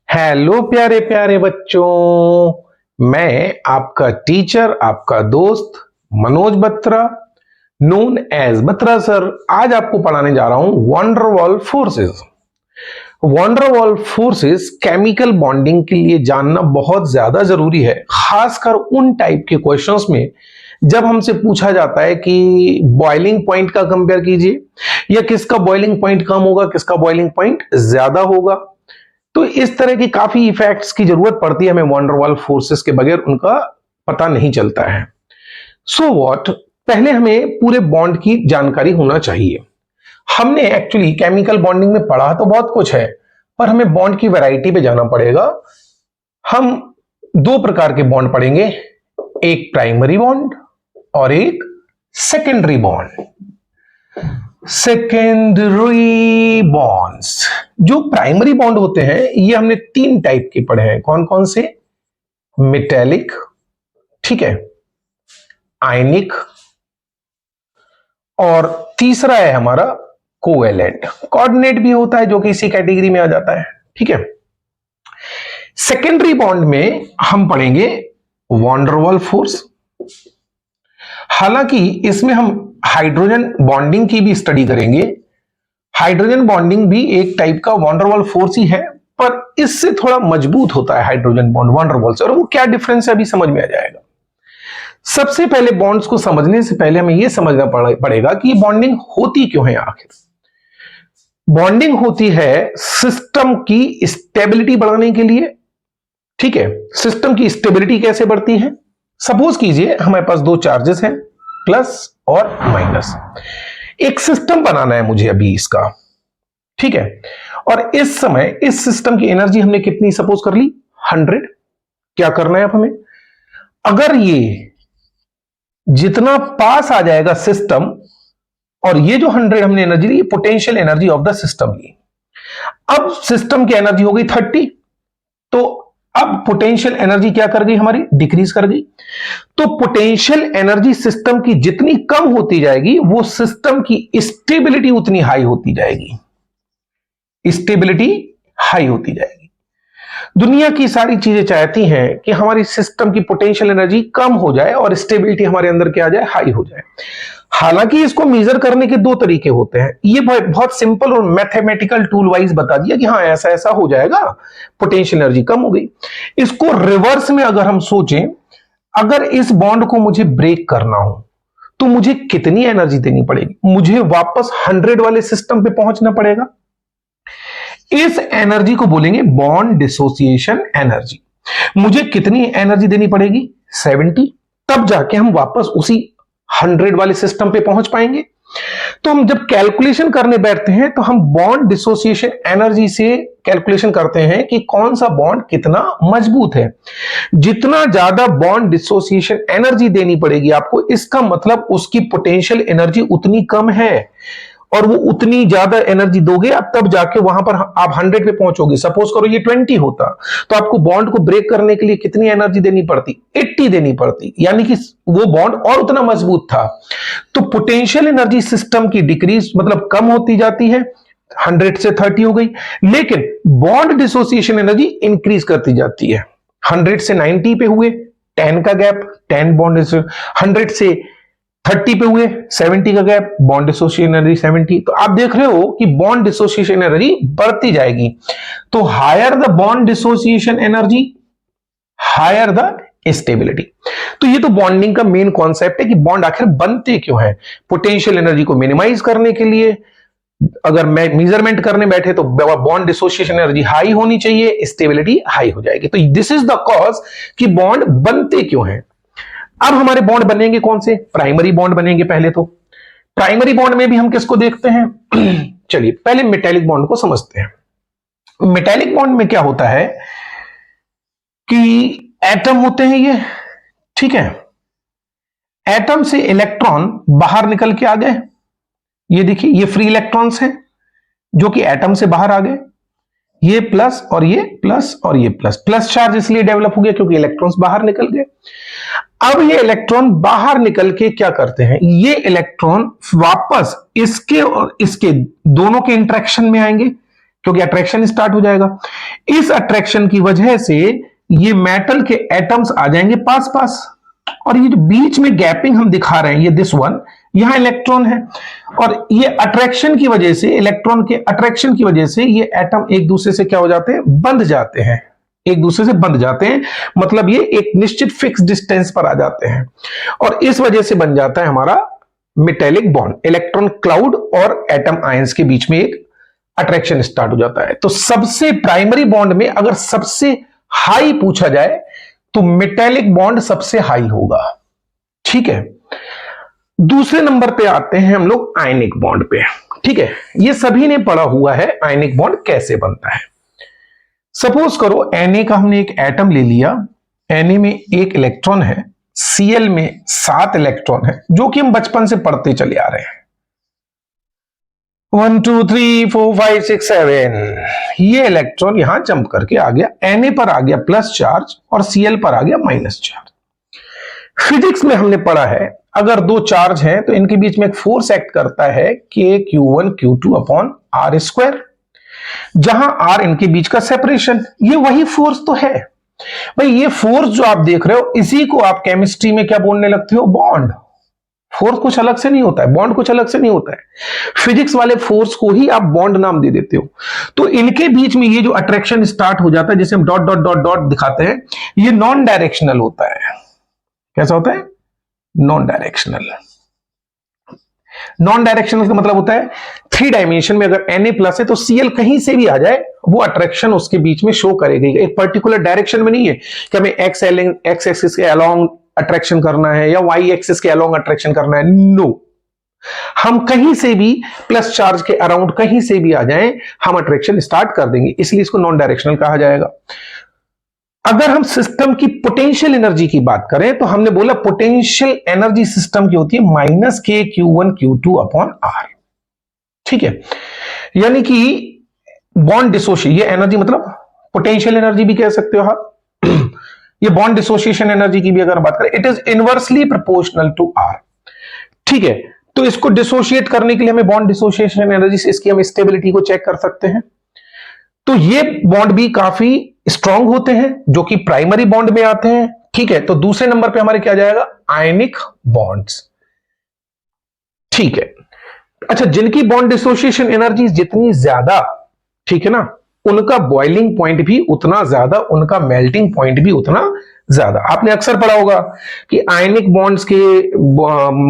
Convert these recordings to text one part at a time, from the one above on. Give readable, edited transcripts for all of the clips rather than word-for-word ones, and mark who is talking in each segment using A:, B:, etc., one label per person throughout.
A: Hello प्यारे प्यारे बच्चों, मैं आपका टीचर, आपका दोस्त Manoj Batra, known as Batra sir, आज आपको पढ़ाने जा रहा हूं van der Waals forces. Van der Waals forces chemical bonding के लिए जानना बहुत ज्यादा जरूरी है, खासकर उन टाइप के क्वेश्चंस में जब हमसे पूछा जाता है कि बॉइलिंग पॉइंट का कंपेयर कीजिए या किसका बॉइलिंग पॉइंट कम होगा, किसका बॉइलिंग पॉइंट ज्यादा होगा। तो इस तरह की काफी इफेक्ट्स की जरूरत पड़ती है हमें वंडरवॉल फोर्सेस के बगैर उनका पता नहीं चलता है। सो व्हाट, पहले हमें पूरे बॉन्ड की जानकारी होना चाहिए। हमने एक्चुअली केमिकल बॉन्डिंग में पढ़ा तो बहुत कुछ है, पर हमें बॉन्ड की वैरायटी पे जाना पड़ेगा। हम दो प्रकार के बॉन्ड पढ़ेंगे, एक प्राइमरी बॉन्ड और एक सेकेंडरी बॉन्ड। सेकेंडरी बॉन्ड्स, जो प्राइमरी बॉन्ड होते हैं ये हमने तीन टाइप के पढ़े हैं। कौन कौन से? मेटेलिक, ठीक है, आयनिक, और तीसरा है हमारा कोवेलेंट। कोऑर्डिनेट भी होता है जो कि इसी कैटेगरी में आ जाता है, ठीक है। सेकेंडरी बॉन्ड में हम पढ़ेंगे वंडरवॉल फोर्स। हालांकि इसमें हम हाइड्रोजन बॉन्डिंग की भी स्टडी करेंगे। हाइड्रोजन बॉन्डिंग भी एक टाइप का वंडरवॉल फोर्स ही है, पर इससे थोड़ा मजबूत होता है हाइड्रोजन बॉन्ड वंडरवॉल से, और वो क्या डिफरेंस है अभी समझ में आ जाएगा। सबसे पहले बॉन्ड्स को समझने से पहले हमें यह समझना पड़ेगा कि बॉन्डिंग होती क्यों है। आखिर बॉन्डिंग होती है सिस्टम की स्टेबिलिटी बढ़ाने के लिए, ठीक है। सिस्टम की स्टेबिलिटी कैसे बढ़ती है? सपोज कीजिए हमारे पास दो चार्जेस हैं, प्लस और माइनस। एक सिस्टम बनाना है मुझे अभी इसका, ठीक है। और इस समय इस सिस्टम की एनर्जी हमने कितनी सपोज कर ली? 100। क्या करना है अब हमें? अगर ये जितना पास आ जाएगा सिस्टम, और ये जो 100 हमने एनर्जी ली, potential energy of the system ली। अब सिस्टम की एनर्जी हो गई 30, तो अब पोटेंशियल एनर्जी क्या कर गई हमारी? डिक्रीज कर गई। तो पोटेंशियल एनर्जी सिस्टम की जितनी कम होती जाएगी, वो सिस्टम की स्टेबिलिटी उतनी हाई होती जाएगी। स्टेबिलिटी हाई होती जाएगी। दुनिया की सारी चीजें चाहती हैं कि हमारी सिस्टम की पोटेंशियल एनर्जी कम हो जाए और स्टेबिलिटी हमारे अंदर क्या आ जाए? हाई हो जाए। हालांकि इसको मेजर करने के दो तरीके होते हैं। ये बहुत सिंपल और मैथमेटिकल टूल वाइज बता दिया कि हाँ ऐसा ऐसा हो जाएगा, पोटेंशियल एनर्जी कम हो गई। इसको रिवर्स में अगर हम सोचें, अगर इस बॉन्ड को मुझे ब्रेक करना हो तो मुझे कितनी एनर्जी देनी पड़ेगी? मुझे वापस 100 वाले सिस्टम पे पहुंचना पड़ेगा। इस एनर्जी को बोलेंगे बॉन्ड डिसोसिएशन एनर्जी। मुझे कितनी एनर्जी देनी पड़ेगी? 70, तब जाके हम वापस उसी 100 वाले सिस्टम पे पहुंच पाएंगे। तो हम जब कैलकुलेशन करने बैठते हैं तो हम बॉन्ड डिसोसिएशन एनर्जी से कैलकुलेशन करते हैं कि कौन सा बॉन्ड कितना मजबूत है। जितना ज्यादा बॉन्ड डिसोसिएशन एनर्जी देनी पड़ेगी आपको, इसका मतलब उसकी पोटेंशियल एनर्जी उतनी कम है, और वो उतनी ज्यादा एनर्जी दोगे आप, तब जाके वहां पर आप 100 पे पहुंचोगे। सपोज करो ये 20 होता, तो आपको बॉन्ड को ब्रेक करने के लिए कितनी एनर्जी देनी पड़ती? 80 देनी पड़ती, यानी कि वो बॉन्ड और उतना मजबूत था। तो पोटेंशियल एनर्जी सिस्टम की डिक्रीज मतलब कम होती जाती है, 100 से 30 हो गई, लेकिन बॉन्ड डिसोसिएशन एनर्जी इंक्रीज करती जाती है। 100 से 90 पे हुए 10 का गैप, 10 बॉन्ड, 100 से 30 पे हुए 70 का गैप, बॉन्ड डिसोसिएशन एनर्जी 70। तो आप देख रहे हो कि बॉन्ड डिसोसिएशन एनर्जी बढ़ती जाएगी। तो higher the bond dissociation energy, higher the stability. तो ये तो बॉन्डिंग का मेन कॉन्सेप्ट है कि बॉन्ड आखिर बनते क्यों है। पोटेंशियल एनर्जी को मिनिमाइज करने के लिए अगर मेजरमेंट करने बैठे तो बॉन्ड डिसोसिएशन एनर्जी हाई होनी चाहिए, स्टेबिलिटी हाई हो जाएगी। तो दिस इज द कॉज कि बॉन्ड बनते क्यों हैं। अब हमारे बॉन्ड बनेंगे कौन से? प्राइमरी बॉन्ड बनेंगे। पहले तो प्राइमरी बॉन्ड में भी हम किसको देखते हैं? चलिए पहले मेटेलिक बॉन्ड को समझते हैं। मेटेलिक बॉन्ड में क्या होता है कि एटम होते हैं ये, ठीक है। एटम से इलेक्ट्रॉन बाहर निकल के आ गए, ये देखिए ये फ्री इलेक्ट्रॉन्स हैं जो कि एटम से बाहर आ गए। ये प्लस और ये प्लस और ये प्लस, प्लस चार्ज इसलिए डेवलप हो गया क्योंकि इलेक्ट्रॉन्स बाहर निकल गए। अब ये इलेक्ट्रॉन बाहर निकल के क्या करते हैं? ये इलेक्ट्रॉन वापस इसके और इसके दोनों के इंटरेक्शन में आएंगे, क्योंकि अट्रैक्शन स्टार्ट हो जाएगा। इस अट्रैक्शन की वजह से ये मेटल के एटम्स आ जाएंगे पास पास, और ये जो बीच में गैपिंग हम दिखा रहे हैं, ये दिस वन, यहां इलेक्ट्रॉन है, और ये अट्रैक्शन की वजह से, इलेक्ट्रॉन के अट्रैक्शन की वजह से ये एटम एक दूसरे से क्या हो जाते हैं, बंध जाते हैं, एक दूसरे से बंध जाते हैं, मतलब ये एक निश्चित फिक्स डिस्टेंस पर आ जाते हैं, और इस वजह से बन जाता है हमारा मेटेलिक बॉन्ड। इलेक्ट्रॉन क्लाउड और एटम आयंस के बीच में एक अट्रैक्शन स्टार्ट हो जाता है। तो सबसे प्राइमरी बॉन्ड में अगर सबसे हाई पूछा जाए तो मेटेलिक बॉन्ड सबसे हाई होगा, ठीक है। दूसरे नंबर पे आते हैं हम लोग आयनिक बॉन्ड पे, ठीक है। ये सभी ने पढ़ा हुआ है आयनिक बॉन्ड कैसे बनता है। सपोज करो Na का हमने एक एटम ले लिया, Na में एक इलेक्ट्रॉन है, Cl में 7 इलेक्ट्रॉन है, जो कि हम बचपन से पढ़ते चले आ रहे हैं, 1 2 3 4 5 6 7। ये इलेक्ट्रॉन यहां जंप करके आ गया, Na पर आ गया प्लस चार्ज और Cl पर आ गया माइनस चार्ज। फिजिक्स में हमने पढ़ा है अगर दो चार्ज हैं तो इनके बीच में एक फोर्स एक्ट करता है Q1 Q2 upon R square, जहां R इनके बीच का सेपरेशन, ये वही फोर्स तो है भाई। ये फोर्स जो आप देख रहे हो इसी को आप केमिस्ट्री में क्या बोलने लगते हो, बॉन्ड। फोर्स कुछ अलग से नहीं होता है, बॉन्ड कुछ अलग से नहीं होता है, फिजिक्स वाले फोर्स को ही आप बॉन्ड नाम दे देते हो। तो इनके बीच में ये जो अट्रैक्शन स्टार्ट हो जाता है, जिसे हम डॉट डॉट डॉट डॉट दिखाते हैं, ये नॉन डायरेक्शनल होता है। कैसा होता है, नॉन डायरेक्शनल। नॉन डायरेक्शनल का मतलब होता है 3 डायमेंशन में अगर Na प्लस है तो Cl कहीं से भी आ जाए वो अट्रैक्शन उसके बीच में शो करेगी, एक पर्टिकुलर डायरेक्शन में नहीं है कि हमें एक्स एक्सिस के अलोंग अट्रैक्शन करना है या वाई एक्सिस के अलोंग अट्रैक्शन करना है, नो। हम कहीं से भी प्लस चार्ज के अराउंड कहीं से भी आ जाएं, हम अट्रैक्शन स्टार्ट कर देंगे, इसलिए इसको नॉन डायरेक्शनल कहा जाएगा। अगर हम सिस्टम की पोटेंशियल एनर्जी की बात करें तो हमने बोला पोटेंशियल एनर्जी सिस्टम की होती है माइनस के Q1 Q2 अपॉन R, ठीक है। यानी कि बॉन्ड डिसोशिएशन, ये एनर्जी मतलब पोटेंशियल एनर्जी भी कह सकते हो आप ये बॉन्ड डिसोशिएशन एनर्जी की भी अगर बात करें, it is inversely proportional to R, ठीक है। तो इसको डिसोशिएट करने के लिए हमें बॉन्ड डिसोशिएशन एनर्जी से इसकी हम स्टेबिलिटी को चेक कर सकते हैं। तो ये बॉन्ड भी काफी स्ट्रांग होते हैं जो कि प्राइमरी बॉन्ड में आते हैं, ठीक है। तो दूसरे नंबर पे हमारे क्या जाएगा, आयनिक बॉन्ड्स, ठीक है। अच्छा, जिनकी बॉन्ड डिसोसिएशन एनर्जी जितनी ज्यादा, ठीक है ना, उनका बॉइलिंग पॉइंट भी उतना ज्यादा, उनका मेल्टिंग पॉइंट भी उतना ज्यादा। आपने अक्सर पढ़ा होगा कि आयनिक बॉन्ड्स के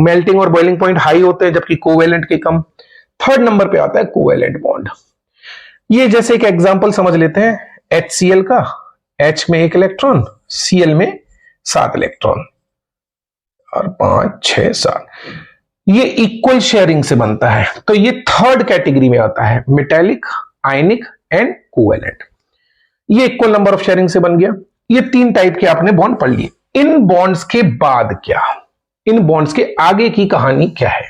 A: मेल्टिंग और बॉइलिंग पॉइंट हाई होते हैं जबकि कोवेलेंट के कम। थर्ड नंबर पे आता है कोवेलेंट बॉन्ड। ये जैसे एक एग्जांपल समझ लेते हैं HCl का, H में 1 इलेक्ट्रॉन, Cl में 7 इलेक्ट्रॉन और 5 6 7, ये इक्वल शेयरिंग से बनता है। तो ये थर्ड कैटेगरी में आता है, मेटेलिक, आयनिक एंड कोवेलेंट। ये इक्वल नंबर ऑफ शेयरिंग से बन गया। ये 3 टाइप के आपने बॉन्ड पढ़ लिए। इन बॉन्ड्स के बाद क्या, इन बॉन्ड्स के आगे की कहानी क्या है,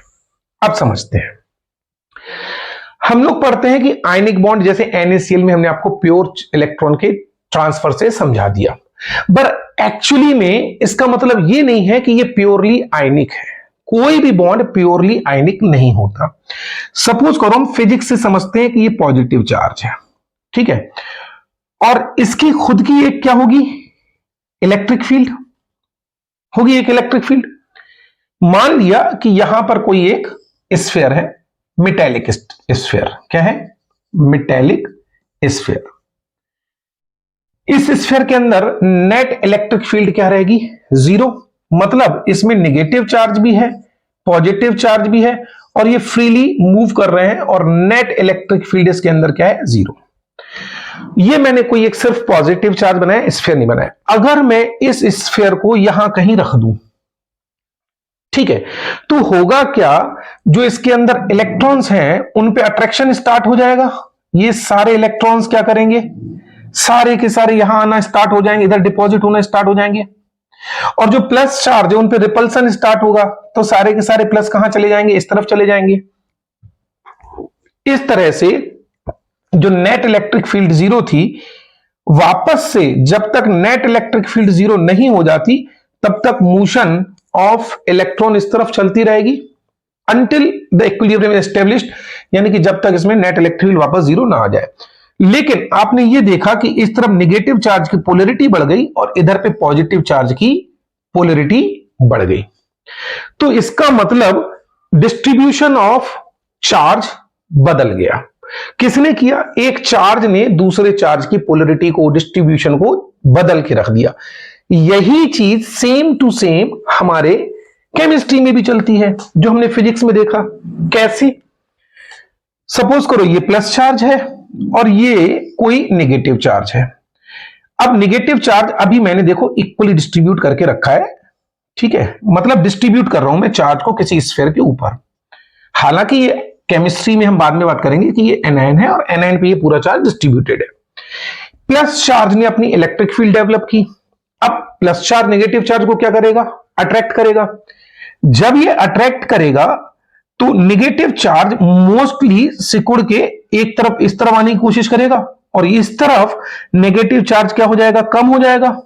A: अब समझते हैं। हम लोग पढ़ते हैं कि आयनिक बॉन्ड जैसे NaCl में हमने आपको प्योर इलेक्ट्रॉन के ट्रांसफर से समझा दिया, पर एक्चुअली में इसका मतलब ये नहीं है कि ये प्योरली आयनिक है। कोई भी बॉन्ड प्योरली आयनिक नहीं होता। सपोज करो हम फिजिक्स से समझते हैं कि ये पॉजिटिव चार्ज है, ठीक है, और इसकी खुद की एक क्या होगी, इलेक्ट्रिक फील्ड होगी, एक इलेक्ट्रिक फील्ड। मान लिया कि यहां पर कोई एक स्फीयर है, मेटेलिक स्फीयर, क्या है, मेटेलिक स्फीयर। इस स्फीयर के अंदर नेट इलेक्ट्रिक फील्ड क्या रहेगी, 0। मतलब इसमें नेगेटिव चार्ज भी है, पॉजिटिव चार्ज भी है, और ये फ्रीली मूव कर रहे हैं, और नेट इलेक्ट्रिक फील्ड इसके अंदर क्या है, 0। ये मैंने कोई एक सिर्फ पॉजिटिव चार्ज बनाया, स्फीयर नहीं बनाया। अगर मैं इस स्फीयर को यहां कहीं रख दूं, ठीक है, तो होगा क्या, जो इसके अंदर इलेक्ट्रॉन्स हैं उन पे अट्रैक्शन स्टार्ट हो जाएगा। ये सारे इलेक्ट्रॉन्स क्या करेंगे, सारे के सारे यहां आना स्टार्ट हो जाएंगे, इधर डिपॉजिट होना स्टार्ट हो जाएंगे, और जो प्लस चार्ज है उन पे रिपल्सन स्टार्ट होगा, तो सारे के सारे प्लस कहां चले जाएंगे, इस तरफ चले जाएंगे। इस तरह से जो नेट इलेक्ट्रिक फील्ड 0 थी, वापस से जब तक नेट इलेक्ट्रिक फील्ड 0 नहीं हो जाती तब तक मोशन ऑफ इलेक्ट्रॉन इस तरफ चलती रहेगी, until the equilibrium is established, यानी कि जब तक इसमें नेट इलेक्ट्रिक फील्ड वापस जीरो ना आ जाए। लेकिन आपने ये देखा कि इस तरफ नेगेटिव चार्ज की पोलैरिटी बढ़ गई और इधर पे पॉजिटिव चार्ज की पोलैरिटी बढ़ गई। तो इसका मतलब डिस्ट्रीब्यूशन ऑफ चार्ज बदल गया। किसने किया? एक चार्ज ने दूसरे चार्ज की पोलैरिटी को, डिस्ट्रीब्यूशन को बदल के रख दिया। यही चीज सेम टू सेम हमारे केमिस्ट्री में भी चलती है, जो हमने फिजिक्स में देखा। कैसे? सपोज करो ये प्लस चार्ज है और ये कोई नेगेटिव चार्ज है। अब नेगेटिव चार्ज अभी मैंने देखो इक्वली डिस्ट्रीब्यूट करके रखा है, ठीक है, मतलब डिस्ट्रीब्यूट कर रहा हूं मैं चार्ज को किसी स्फीयर के ऊपर। हालांकि ये केमिस्ट्री में हम बाद में बात करेंगे कि ये एनायन है और एनायन पे ये पूरा चार्ज डिस्ट्रीब्यूटेड है। प्लस चार्ज ने अपनी इलेक्ट्रिक फील्ड डेवलप की। अब प्लस चार्ज नेगेटिव चार्ज को क्या करेगा? अट्रैक्ट करेगा। जब ये अट्रैक्ट करेगा तो नेगेटिव चार्ज मोस्टली सिकुड़ के एक तरफ इस तरफ आने की कोशिश करेगा और इस तरफ नेगेटिव चार्ज क्या हो जाएगा? कम हो जाएगा।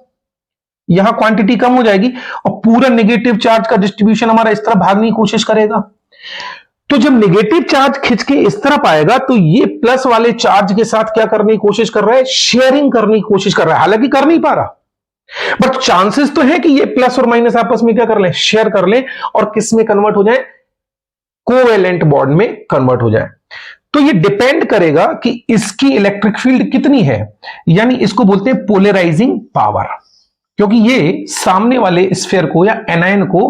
A: यहां क्वांटिटी कम हो जाएगी और पूरा नेगेटिव चार्ज का डिस्ट्रीब्यूशन हमारा इस तरफ भागने की कोशिश करेगा। तो जब नेगेटिव चार्ज खिंच के इस तरफ आएगा तो ये प्लस वाले चार्ज के साथ क्या करने की कोशिश कर रहा है? शेयरिंग करने की कोशिश कर रहा है। हालांकि कर नहीं पा रहा, बट चांसेस तो है कि ये प्लस और माइनस आपस में क्या कर लें? शेयर कर लें और किस में कन्वर्ट हो जाए? कोवेलेंट बॉन्ड में कन्वर्ट हो जाए। तो ये डिपेंड करेगा कि इसकी इलेक्ट्रिक फील्ड कितनी है, यानी इसको बोलते हैं पोलराइजिंग पावर, क्योंकि ये सामने वाले स्फीयर को या एनायन को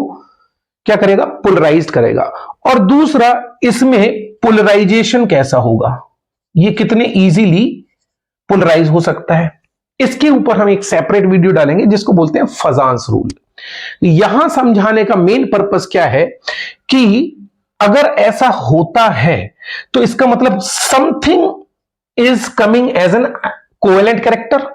A: क्या करेगा? पोलराइज करेगा। और दूसरा, इसमें पोलराइजेशन कैसा होगा, ये कितने इजीली पोलराइज हो सकता है, इसके ऊपर हम एक सेपरेट वीडियो डालेंगे जिसको बोलते हैं फजांस रूल। यहां समझाने का मेन पर्पस क्या है कि अगर ऐसा होता है तो इसका मतलब something is coming as an covalent character.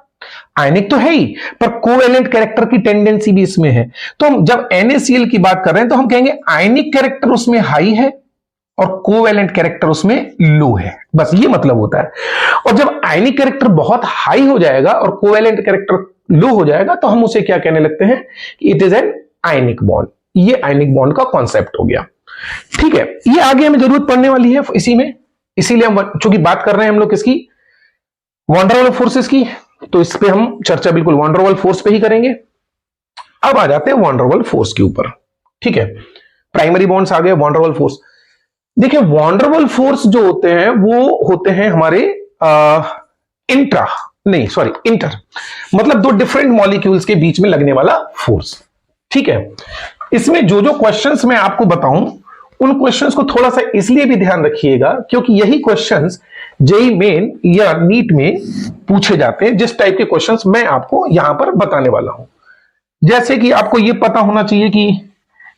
A: Ionic तो है ही, पर कोवेलेंट कैरेक्टर की टेंडेंसी भी इसमें है। तो हम जब NaCl की बात कर रहे हैं तो हम कहेंगे आयनिक कैरेक्टर उसमें हाई है और कोवेलेंट कैरेक्टर उसमें लो है, बस ये मतलब होता है। और जब आयनिक कैरेक्टर बहुत हाई हो जाएगा और कोवेलेंट कैरेक्टर लो हो जाएगा तो हम उसे क्या कहने लगते हैं? It is an ionic bond. ये आयनिक बॉन्ड का कॉन्सेप्ट हो गया, ठीक है। ये आगे हमें जरूरत पड़ने वाली है इसी में, इसीलिए हम चूंकि बात कर रहे हैं हम लोग किसकी? वॉन डर वाल फोर्सेस की, तो इस पे हम चर्चा बिल्कुल वॉन डर वाल फोर्स पे ही करेंगे। अब आ जाते हैं वॉन डर वाल फोर्स के ऊपर, ठीक है। प्राइमरी बॉन्ड्स आ गए, वॉन डर वाल फोर्स। देखिए वॉन डर वाल फोर्स जो होते हैं वो होते हैं हमारे इंटर, मतलब दो डिफरेंट मॉलिक्यूल्स के बीच में लगने वाला फोर्स, ठीक है। इसमें जो जो क्वेश्चंस मैं आपको बताऊं उन क्वेश्चंस को थोड़ा सा इसलिए भी ध्यान रखिएगा क्योंकि यही क्वेश्चंस जेईई मेन या नीट में पूछे जाते हैं। जिस टाइप के क्वेश्चंस मैं आपको यहां पर बताने वाला हूं, जैसे कि आपको यह पता होना चाहिए कि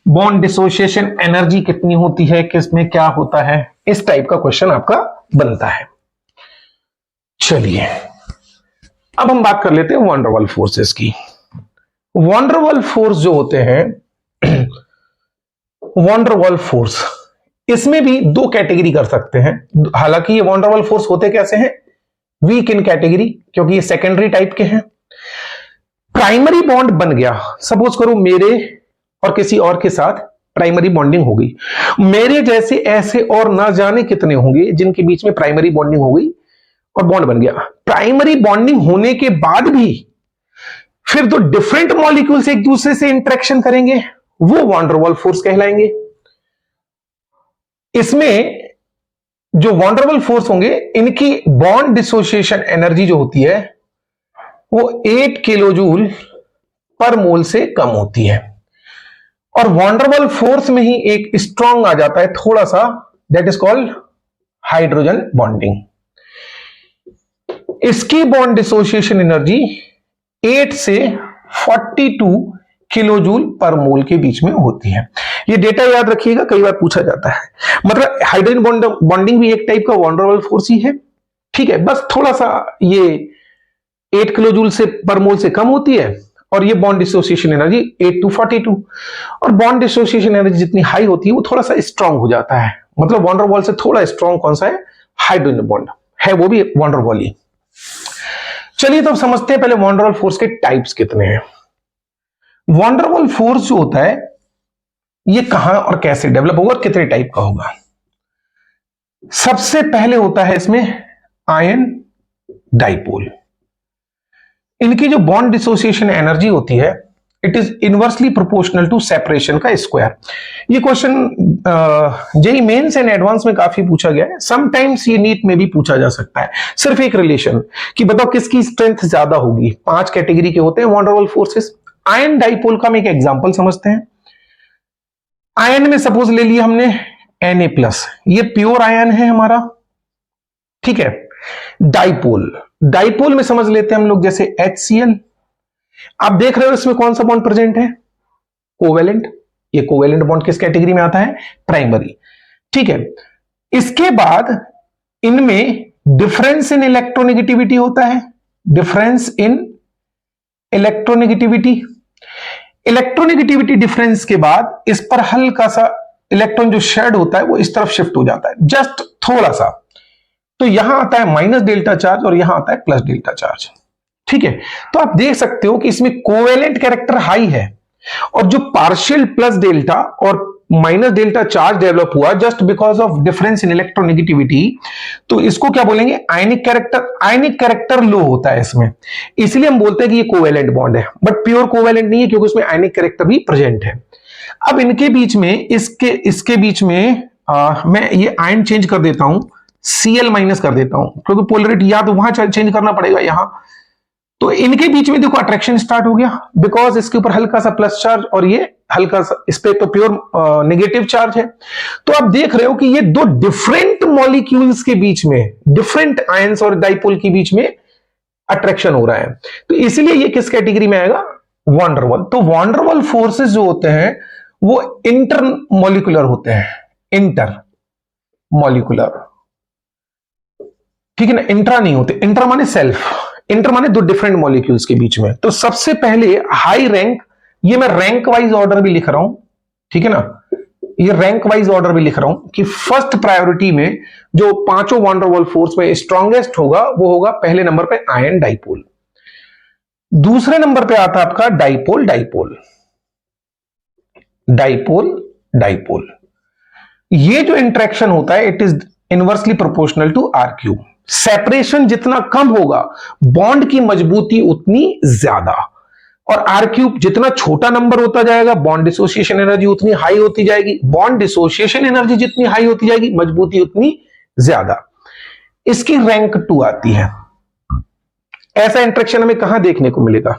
A: बॉन्ड डिसोसिएशन एनर्जी कितनी होती है, किसमें क्या होता है, इस टाइप का क्वेश्चन आपका बनता है। चलिए अब हम बात कर लेते हैं वॉन डर वाल फोर्सेस की। वॉन डर वाल फोर्स जो होते हैं, वॉन डर वाल फोर्स, इसमें भी दो कैटेगरी कर सकते हैं। हालांकि ये वॉन डर वाल फोर्स होते कैसे हैं? वीक इन कैटेगरी, क्योंकि ये सेकेंडरी टाइप के हैं। प्राइमरी बॉन्ड बन गया, सपोज करो मेरे और किसी और के साथ प्राइमरी बॉन्डिंग हो गई। मेरे जैसे ऐसे और ना जाने कितने होंगे जिनके बीच में प्राइमरी बॉन्डिंग हो गई और बॉन्ड बन गया। प्राइमरी बॉन्डिंग होने के बाद भी फिर दो डिफरेंट मॉलिक्यूल्स एक दूसरे से इंटरेक्शन करेंगे, वो वॉन डर वाल फोर्स कहलाएंगे। इसमें जो वॉन डर वाल फोर्स होंगे, इनकी बॉन्ड डिसोसिएशन एनर्जी जो होती है वो 8 किलो जूल पर मोल से कम होती है। और वॉन डर वाल फोर्स में ही एक स्ट्रॉन्ग आ जाता है थोड़ा सा, that is called hydrogen bonding. इसकी बॉन्ड डिसोसिएशन एनर्जी 8 से 42 किलो जूल पर मोल के बीच में होती है। ये डेटा याद रखिएगा, कई बार पूछा जाता है। मतलब हाइड्रोजन बॉन्डिंग भी एक टाइप का वॉन डर वाल फोर्स ही है, ठीक है। बस थोड़ा सा ये 8 किलो जूल से पर मोल से कम होती है और ये बॉन्ड डिसोसिएशन एनर्जी 8 to 42। और बॉन्ड डिसोसिएशन एनर्जी जितनी हाई होती है वो थोड़ा सा स्ट्रांग हो जाता है। मतलब वॉन डर वाल से थोड़ा स्ट्रांग कौन सा है? हाइड्रोजन बॉन्ड है, वो भी वॉन डर वाल ही। चलिए तो समझते हैं पहले वॉन डर वाल फोर्स के टाइप्स कितने हैं। वॉन डर वाल फोर्स जो होता है ये कहां और कैसे डेवलप होगा और कितने टाइप का होगा। सबसे पहले होता है इसमें आयन डाइपोल। इनकी जो बॉन्ड डिसोसिएशन एनर्जी होती है it is inversely proportional to separation का स्क्वायर। ये question JEE mains and advance में काफी पूछा गया है, समटाइम्स ये नीट में भी पूछा जा सकता है। सिर्फ एक रिलेशन कि बताओ किसकी स्ट्रेंथ ज्यादा होगी। 5 कैटेगरी के होते हैं von der Waal forces. Ion dipole का हम एक एग्जांपल समझते हैं। आयन में सपोज ले लिया हमने Na+, ये प्योर आयन है हमारा, ठीक है। डाइपोल, डाइपोल में समझ लेते हैं हम लोग जैसे HCl। आप देख रहे हो इसमें कौन सा बॉन्ड प्रेजेंट है, कोवेलेंट। ये कोवेलेंट बॉन्ड किस कैटेगरी में आता है, प्राइमरी, ठीक है। इसके बाद इनमें डिफरेंस इन इलेक्ट्रोनेगेटिविटी होता है, difference in electronegativity. Electronegativity difference के बाद इस पर हल्का सा इलेक्ट्रॉन जो शेड होता है वो इस तरफ शिफ्ट हो जाता है, जस्ट थोड़ा सा। तो यहां आता है माइनस डेल्टा चार्ज और यहां आता है प्लस डेल्टा चार्ज, ठीक है। तो आप देख सकते हो कि इसमें कोवेलेंट कैरेक्टर हाई है और जो पार्शियल प्लस डेल्टा और माइनस डेल्टा चार्ज डेवलप हुआ just because of difference in electronegativity, तो इसको क्या बोलेंगे, आयनिक कैरेक्टर। आयनिक कैरेक्टर लो होता है इसमें, इसलिए हम बोलते हैं कि ये कोवेलेंट बॉन्ड है, बट प्योर कोवेलेंट नहीं है क्योंकि उसमें आयनिक कैरेक्टर भी प्रेजेंट है। अब इनके बीच में इसके बीच में मैं ये आयन चेंज कर देता हूं, Cl- कर देता हूं, क्योंकि पोलरिटी या तो वहां चेंज करना पड़ेगा यहां। तो इनके बीच में देखो अट्रैक्शन स्टार्ट हो गया, बिकॉज इसके ऊपर हल्का सा प्लस चार्ज और ये हल्का सा, इस पे तो प्योर नेगेटिव चार्ज है। तो आप देख रहे हो कि ये दो डिफरेंट मॉलिक्यूल्स के बीच में, डिफरेंट आयंस और डाइपोल के बीच में अट्रैक्शन हो रहा है। तो इसलिए ये किस कैटेगरी में आएगा, वॉन डर वाल। तो वॉन डर वाल फोर्सेस जो होते हैं वो इंटर मॉलिकुलर होते हैं, इंटर मॉलिकुलर, ठीक है ना। इंट्रा नहीं होते, इंटर माने सेल्फ, इंटर माने दो डिफरेंट मॉलिक्यूल्स के बीच में। तो सबसे पहले हाई रैंक, ये मैं रैंक वाइज ऑर्डर भी लिख रहा हूं, ठीक है ना, ये रैंक वाइज ऑर्डर भी लिख रहा हूं कि फर्स्ट प्रायोरिटी में जो पांचों वॉन डर वाल फोर्स में स्ट्रॉन्गेस्ट होगा वो होगा पहले नंबर पे आयन डाइपोल, दूसरे नंबर पे आता है आपका डाइपोल डाइपोल, डाइपोल डाइपोल। ये जो इंटरेक्शन होता है it is inversely proportional to R cube. Separation जितना कम होगा बॉन्ड की मजबूती उतनी ज्यादा, और आर क्यूब जितना छोटा नंबर होता जाएगा बॉन्ड डिसोसिएशन एनर्जी उतनी हाई होती जाएगी। बॉन्ड डिसोसिएशन एनर्जी जितनी हाई होती जाएगी मजबूती उतनी ज्यादा। इसकी रैंक 2 आती है। ऐसा इंटरेक्शन हमें कहां देखने को मिलेगा,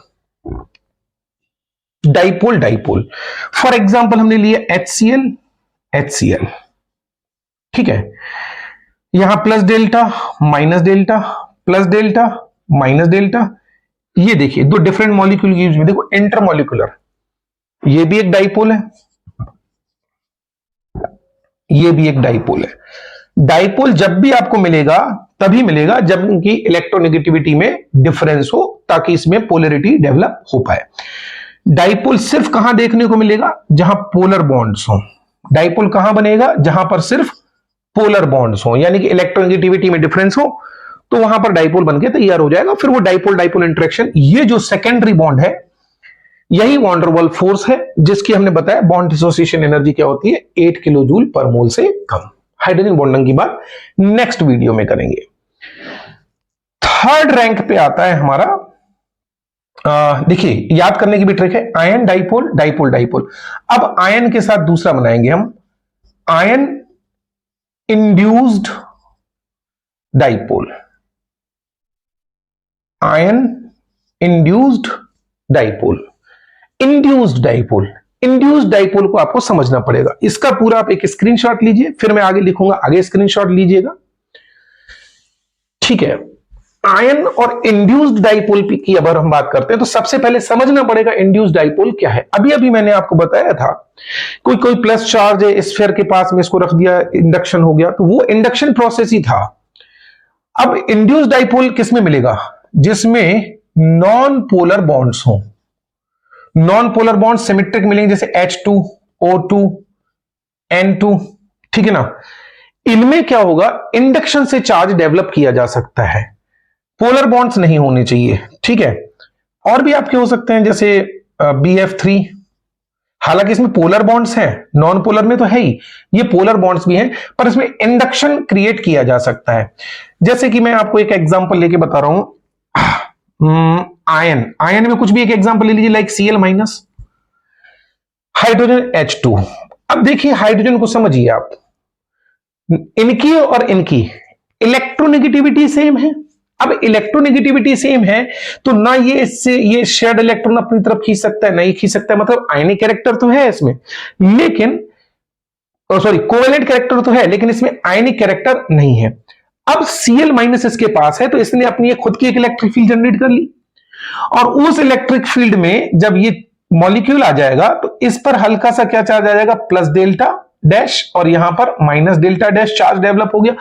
A: डाइपोल डाइपोल। फॉर एग्जांपल हमने लिया HCl HCl, ठीक है। यहां plus delta minus delta, plus delta minus delta. ये देखिए दो डिफरेंट मॉलिक्यूल के बीच में देखो इंटरमॉलिक्यूलर, ये भी एक डाइपोल है, ये भी एक डाइपोल है। डाइपोल जब भी आपको मिलेगा तभी मिलेगा जब इनकी इलेक्ट्रोनेगेटिविटी में डिफरेंस हो, ताकि इसमें पोलरिटी डेवलप हो पाए। डाइपोल सिर्फ कहां देखने को मिलेगा, जहां पोलर बॉन्ड्स हो। डाइपोल कहां बनेगा, जहां पर सिर्फ पोलर बॉन्ड्स हो, यानी कि इलेक्ट्रोनेगेटिविटी में डिफरेंस हो, तो वहां पर डाइपोल बनके तैयार हो जाएगा। फिर वो डाइपोल डाइपोल इंटरेक्शन, ये जो सेकेंडरी बॉन्ड है यही वॉन डर वाल फोर्स है, जिसकी हमने बताया बॉन्ड डिसोसिएशन एनर्जी क्या होती है, 8 किलो जूल पर मोल से कम। हाइड्रोजन बॉन्डिंग की बात नेक्स्ट वीडियो में करेंगे। थर्ड रैंक पे आता है हमारा, देखिए याद करने की भी ट्रिक है, आयन डाइपोल डाइपोल डाइपोल। अब आयन के साथ दूसरा बनाएंगे हम, ion induced dipole, ion induced dipole. Induced dipole, induced dipole को आपको समझना पड़ेगा। इसका पूरा आप एक स्क्रीनशॉट लीजिए, फिर मैं आगे लिखूंगा, आगे स्क्रीनशॉट लीजिएगा, ठीक है। आयन और इंड्यूस्ड डाइपोल की अगर हम बात करते हैं तो सबसे पहले समझना पड़ेगा इंड्यूस्ड डाइपोल क्या है। अभी अभी मैंने आपको बताया था, कोई प्लस चार्ज है स्फीयर के पास में, इसको रख दिया, इंडक्शन हो गया, तो वो इंडक्शन प्रोसेस ही था। अब इंड्यूस्ड डाइपोल किसमें मिलेगा, जिसमें नॉन पोलर बॉन्ड्स हो। नॉन पोलर बॉन्ड सिमेट्रिक मिलेंगे, जैसे H2, O2, N2, ठीक है ना। इनमें क्या होगा, इंडक्शन से चार्ज डेवलप किया जा सकता है, पोलर बॉन्ड्स नहीं होने चाहिए, ठीक है। और भी आपके हो सकते हैं जैसे BF3, हालांकि इसमें पोलर बॉन्ड्स हैं, नॉन पोलर में तो है ही, ये पोलर बॉन्ड्स भी हैं, पर इसमें इंडक्शन क्रिएट किया जा सकता है। जैसे कि मैं आपको एक एग्जांपल लेके बता रहा हूं, आयन में कुछ भी एक एग्जांपल ले लीजिए, like Cl minus, hydrogen H2। अब देखिए हाइड्रोजन को समझिए आप, इनकी और इनकी इलेक्ट्रोनेगेटिविटी सेम है। अब इलेक्ट्रोनेगेटिविटी सेम है तो ना ये इससे ये शेयर्ड इलेक्ट्रॉन अपनी तरफ खींच सकता है, नहीं खींच सकता है, मतलब आयनिक कैरेक्टर तो है इसमें, लेकिन सॉरी कोवेलेंट कैरेक्टर तो है, लेकिन इसमें आयनिक कैरेक्टर नहीं है। अब Cl माइनस इसके पास है तो इसने अपनी खुद की एक इलेक्ट्रिक फील्ड जनरेट कर ली, और उस इलेक्ट्रिक फील्ड में जब ये मॉलिक्यूल आ जाएगा तो इस पर हल्का सा क्या चार्ज आ जाएगा, प्लस डेल्टा डैश, और यहां पर minus delta dash charge develop हो गया।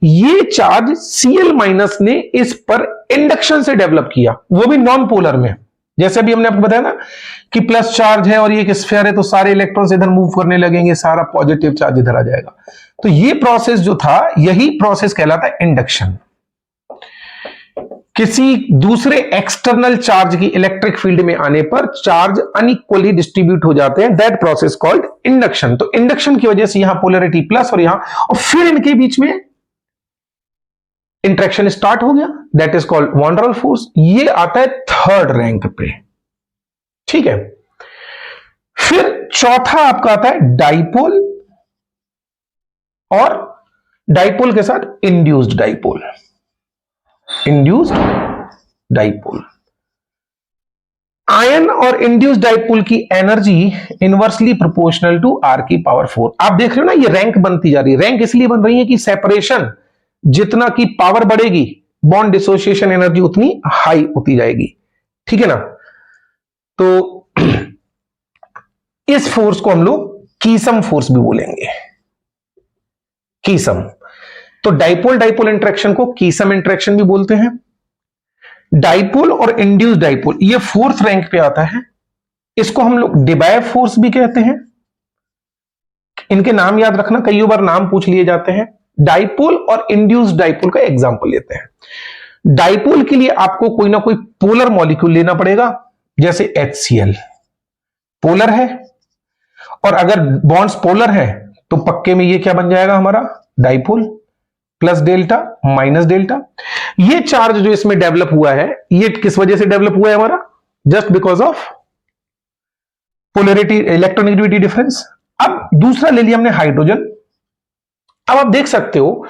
A: ये चार्ज Cl माइनस ने इस पर इंडक्शन से डेवलप किया, वो भी नॉन पोलर में। जैसे अभी हमने आपको बताया ना कि प्लस चार्ज है और ये एक स्फीयर है तो सारे इलेक्ट्रॉन्स इधर मूव करने लगेंगे, सारा पॉजिटिव चार्ज इधर आ जाएगा। तो ये प्रोसेस जो था, यही प्रोसेस कहलाता है इंडक्शन। किसी दूसरे एक्सटर्नल चार्ज की इलेक्ट्रिक फील्ड में आने पर चार्ज अनइक्वली डिस्ट्रीब्यूट हो जाते हैं, दैट प्रोसेस कॉल्ड इंडक्शन। तो इंडक्शन की वजह से यहां पोलैरिटी प्लस और यहां, और फिर इनके बीच में इंटरेक्शन स्टार्ट हो गया, that is called von der Waal force. ये आता है थर्ड रैंक पे, ठीक है। फिर चौथा आपका आता है डाइपोल, और डाइपोल के साथ induced dipole. Induced dipole, ion और इंड्यूस्ड डाइपोल की energy inversely proportional to R की पावर 4। आप देख रहे हो ना, ये रैंक बनती जा रही है। रैंक इसलिए बन रही है कि सेपरेशन जितना की पावर बढ़ेगी, बॉन्ड डिसोसिएशन एनर्जी उतनी हाई होती जाएगी, ठीक है ना। तो इस फोर्स को हम लोग कीसम फोर्स भी बोलेंगे, कीसम। तो डाइपोल डाइपोल इंटरेक्शन को कीसम इंटरेक्शन भी बोलते हैं। डाइपोल और इंड्यूस्ड डाइपोल ये फोर्थ रैंक पे आता है। इसको हम लोग डिबाय फोर्स भी कहते हैं। इनके नाम याद रखना, कई बार नाम पूछ लिए जाते हैं। डाइपोल और इंड्यूस्ड डाइपोल का एग्जांपल लेते हैं। डाइपोल के लिए आपको कोई ना कोई पोलर मॉलिक्यूल लेना पड़ेगा, जैसे HCl पोलर है, और अगर बॉन्ड्स पोलर है तो पक्के में ये क्या बन जाएगा हमारा, dipole, plus delta minus delta. ये चार्ज जो इसमें डेवलप हुआ है, ये किस वजह से डेवलप हुआ है हमारा, just because of polarity, electronegativity difference. अब दूसरा ले लिया हमने हाइड्रोजन। अब आप देख सकते हो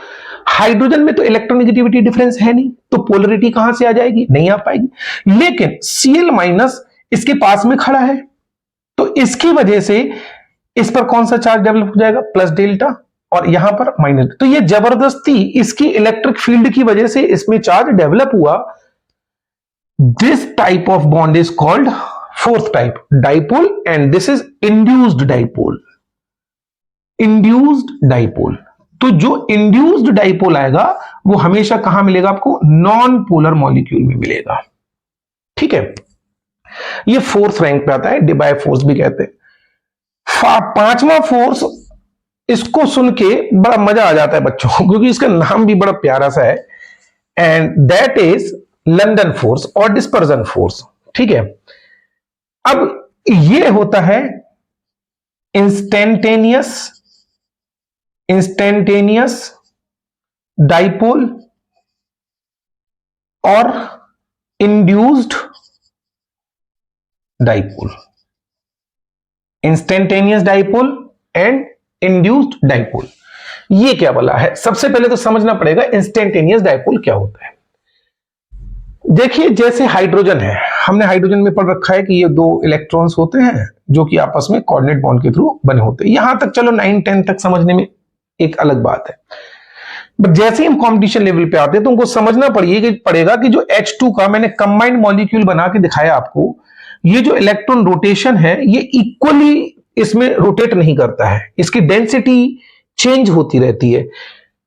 A: हाइड्रोजन में तो इलेक्ट्रोनेगेटिविटी डिफरेंस है नहीं, तो पोलैरिटी कहां से आ जाएगी, नहीं आ पाएगी। लेकिन Cl माइनस इसके पास में खड़ा है, तो इसकी वजह से इस पर कौन सा चार्ज डेवलप हो जाएगा, प्लस डेल्टा, और यहां पर माइनस। तो ये जबरदस्ती इसकी इलेक्ट्रिक फील्ड की वजह से इसमें चार्ज डेवलप हुआ। This type of bond is called fourth type dipole, and this is induced dipole. Induced dipole, तो जो इंड्यूस्ड डाइपोल आएगा वो हमेशा कहां मिलेगा आपको, नॉन पोलर मॉलिक्यूल में मिलेगा, ठीक है। ये फोर्थ रैंक पे आता है, डिबाय फोर्स भी कहते हैं। पांचवा फोर्स, इसको सुन के बड़ा मजा आ जाता है बच्चों को, क्योंकि इसका नाम भी बड़ा प्यारा सा है, and that is London force और डिस्पर्जन फोर्स, ठीक है। अब ये होता है इंस्टेंटेनियस डाइपोल और induced dipole. Instantaneous dipole and induced dipole, ये क्या बोला है। सबसे पहले तो समझना पड़ेगा इंस्टेंटेनियस डाइपोल क्या होता है। देखिए जैसे हाइड्रोजन है, हमने हाइड्रोजन में पढ़ रखा है कि ये दो इलेक्ट्रॉन्स होते हैं जो कि आपस में कोऑर्डिनेट बॉन्ड के थ्रू बने होते हैं। यहां तक चलो 9-10 तक समझने में एक अलग बात है, बट जैसे ही हम कंपटीशन लेवल पे आते हैं तो उनको समझना पड़ेगा कि जो H2 का मैंने कंबाइंड मॉलिक्यूल बना के दिखाया आपको, ये जो इलेक्ट्रॉन रोटेशन है ये इक्वली इसमें रोटेट नहीं करता है, इसकी डेंसिटी चेंज होती रहती है।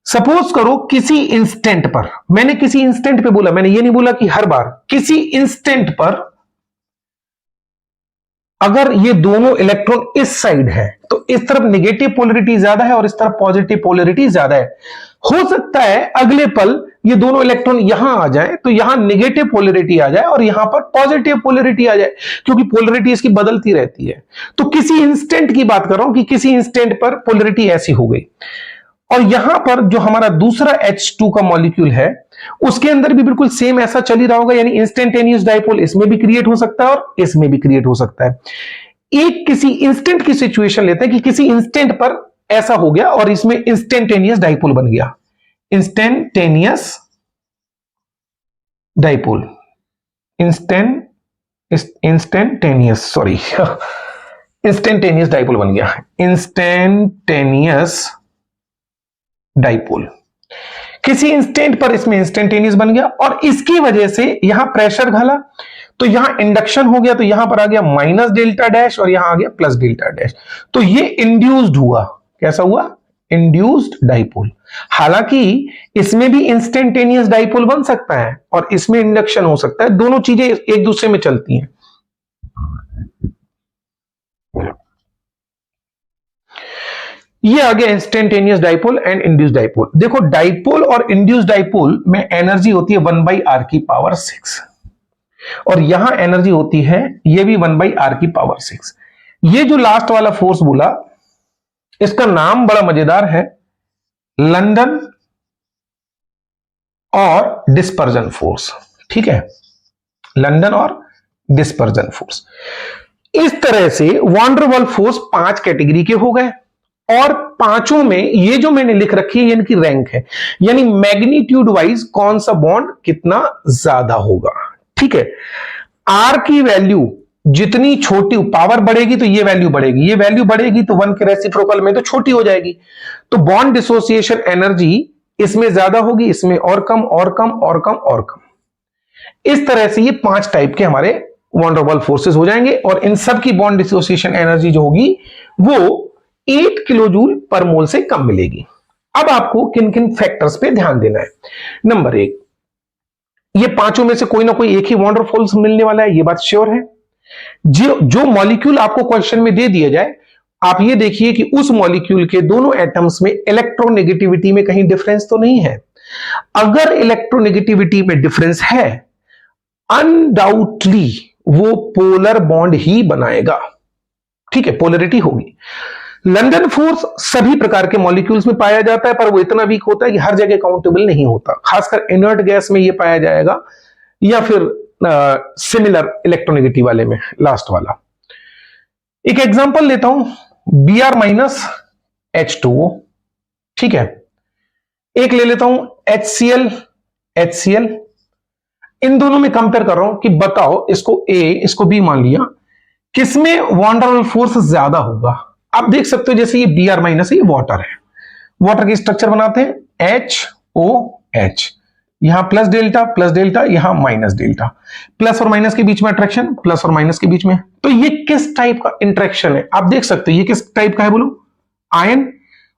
A: सपोज करो किसी इंस्टेंट पर, मैंने किसी इंस्टेंट पे बोला, मैंने ये नहीं बोला कि हर बार, किसी इंस्टेंट पर अगर ये दोनों इलेक्ट्रॉन इस साइड है तो इस तरफ नेगेटिव पोलैरिटी ज्यादा है और इस तरफ पॉजिटिव पोलैरिटी ज्यादा है। हो सकता है अगले पल ये दोनों इलेक्ट्रॉन यहां आ जाए तो यहां नेगेटिव पोलैरिटी आ जाए और यहां पर पॉजिटिव पोलैरिटी आ जाए, क्योंकि पोलैरिटी इसकी बदलती रहती है। तो किसी इंस्टेंट की बात कर रहा हूं कि किसी इंस्टेंट पर पोलैरिटी ऐसी हो गई, और यहां पर जो हमारा दूसरा H2 का मॉलिक्यूल है उसके अंदर भी बिल्कुल सेम ऐसा चल ही रहा होगा, यानी इंस्टेंटेनियस डाइपोल इसमें भी क्रिएट हो सकता है और इसमें भी क्रिएट हो सकता है। एक किसी इंस्टेंट की सिचुएशन लेते हैं कि किसी इंस्टेंट पर ऐसा हो गया और इसमें इंस्टेंटेनियस डाइपोल बन गया, instantaneous dipole, instantaneous sorry instantaneous dipole बन गया, इंस्टेंटेनियस डाइपोल। किसी इंस्टेंट पर इसमें इंस्टेंटेनियस बन गया और इसकी वजह से यहां प्रेशर घला तो यहां इंडक्शन हो गया, तो यहां पर आ गया माइनस डेल्टा डैश और यहां आ गया प्लस डेल्टा डैश, तो ये इंड्यूस्ड हुआ। कैसा हुआ? Induced dipole. हालांकि इसमें भी इंस्टेंटेनियस डाइपोल बन सकता है और इसमें इंडक्शन हो सकता है, दोनों चीजें एक दूसरे में चलती हैं। ये आ गया instantaneous dipole and induced dipole. देखो डाइपोल और इंड्यूस्ड डाइपोल में एनर्जी होती है 1/r⁶ और यहां एनर्जी होती है ये भी 1/r⁶। ये जो लास्ट वाला फोर्स बोला इसका नाम बड़ा मजेदार है, लंदन और डिस्पर्जन फोर्स। ठीक है, लंदन और डिस्पर्जन फोर्स। इस तरह से von der Waal force 5 category के हो गए और पांचों में ये जो मैंने लिख रखी है इनकी रैंक है, यानी मैग्नीट्यूड वाइज कौन सा बॉन्ड कितना ज्यादा होगा। ठीक है, आर की वैल्यू जितनी छोटी, पावर बढ़ेगी तो ये वैल्यू बढ़ेगी, ये वैल्यू बढ़ेगी तो 1 के रेसिप्रोकल में तो छोटी हो जाएगी, तो बॉन्ड डिसोसिएशन एनर्जी इसमें ज्यादा होगी, इसमें और कम और कम और कम और कम। इस तरह से ये 5 टाइप के हमारे वॉन डर वाल फोर्सेस हो जाएंगे और इन सब की बॉन्ड डिसोसिएशन एनर्जी जो होगी वो 8 किलो जूल पर मोल से कम मिलेगी। अब आपको किन किन फैक्टर्स पे ध्यान देना है। नंबर 1, ये पांचों में से कोई ना कोई एक ही वॉन डर वाल मिलने वाला है, ये बात श्योर है। जो मॉलिक्यूल आपको क्वेश्चन में दे दिया जाए आप ये देखिए कि उस मॉलिक्यूल के दोनों एटम्स में इलेक्ट्रोनेगेटिविटी में कहीं डिफरेंस तो नहीं है। अगर इलेक्ट्रोनेगेटिविटी में डिफरेंस है अनडाउटली वो पोलर बॉन्ड ही बनाएगा। ठीक है, पोलरिटी होगी। लंदन फोर्स सभी प्रकार के मॉलिक्यूल्स में पाया जाता है पर वो इतना वीक होता है कि हर जगह काउंटेबल नहीं होता, खासकर इनर्ट गैस में ये पाया जाएगा या फिर सिमिलर इलेक्ट्रोनेगेटिव वाले में, लास्ट वाला। एक एग्जांपल लेता हूं, Br-H2O। ठीक है, एक ले लेता हूं HCl। इन दोनों में कंपेयर कर रहा हूं कि बताओ इसको A इसको B मान लिया, किसमें वॉन डर वाल फोर्स ज्यादा होगा। आप देख सकते हो जैसे ये Br- है, ये वाटर है, वाटर की स्ट्रक्चर बनाते हैं HOH, यहां प्लस डेल्टा यहां माइनस डेल्टा, प्लस और माइनस के बीच में अट्रैक्शन, प्लस और माइनस के बीच में। तो ये किस टाइप का इंटरेक्शन है आप देख सकते हो, ये किस टाइप का है बोलो, आयन।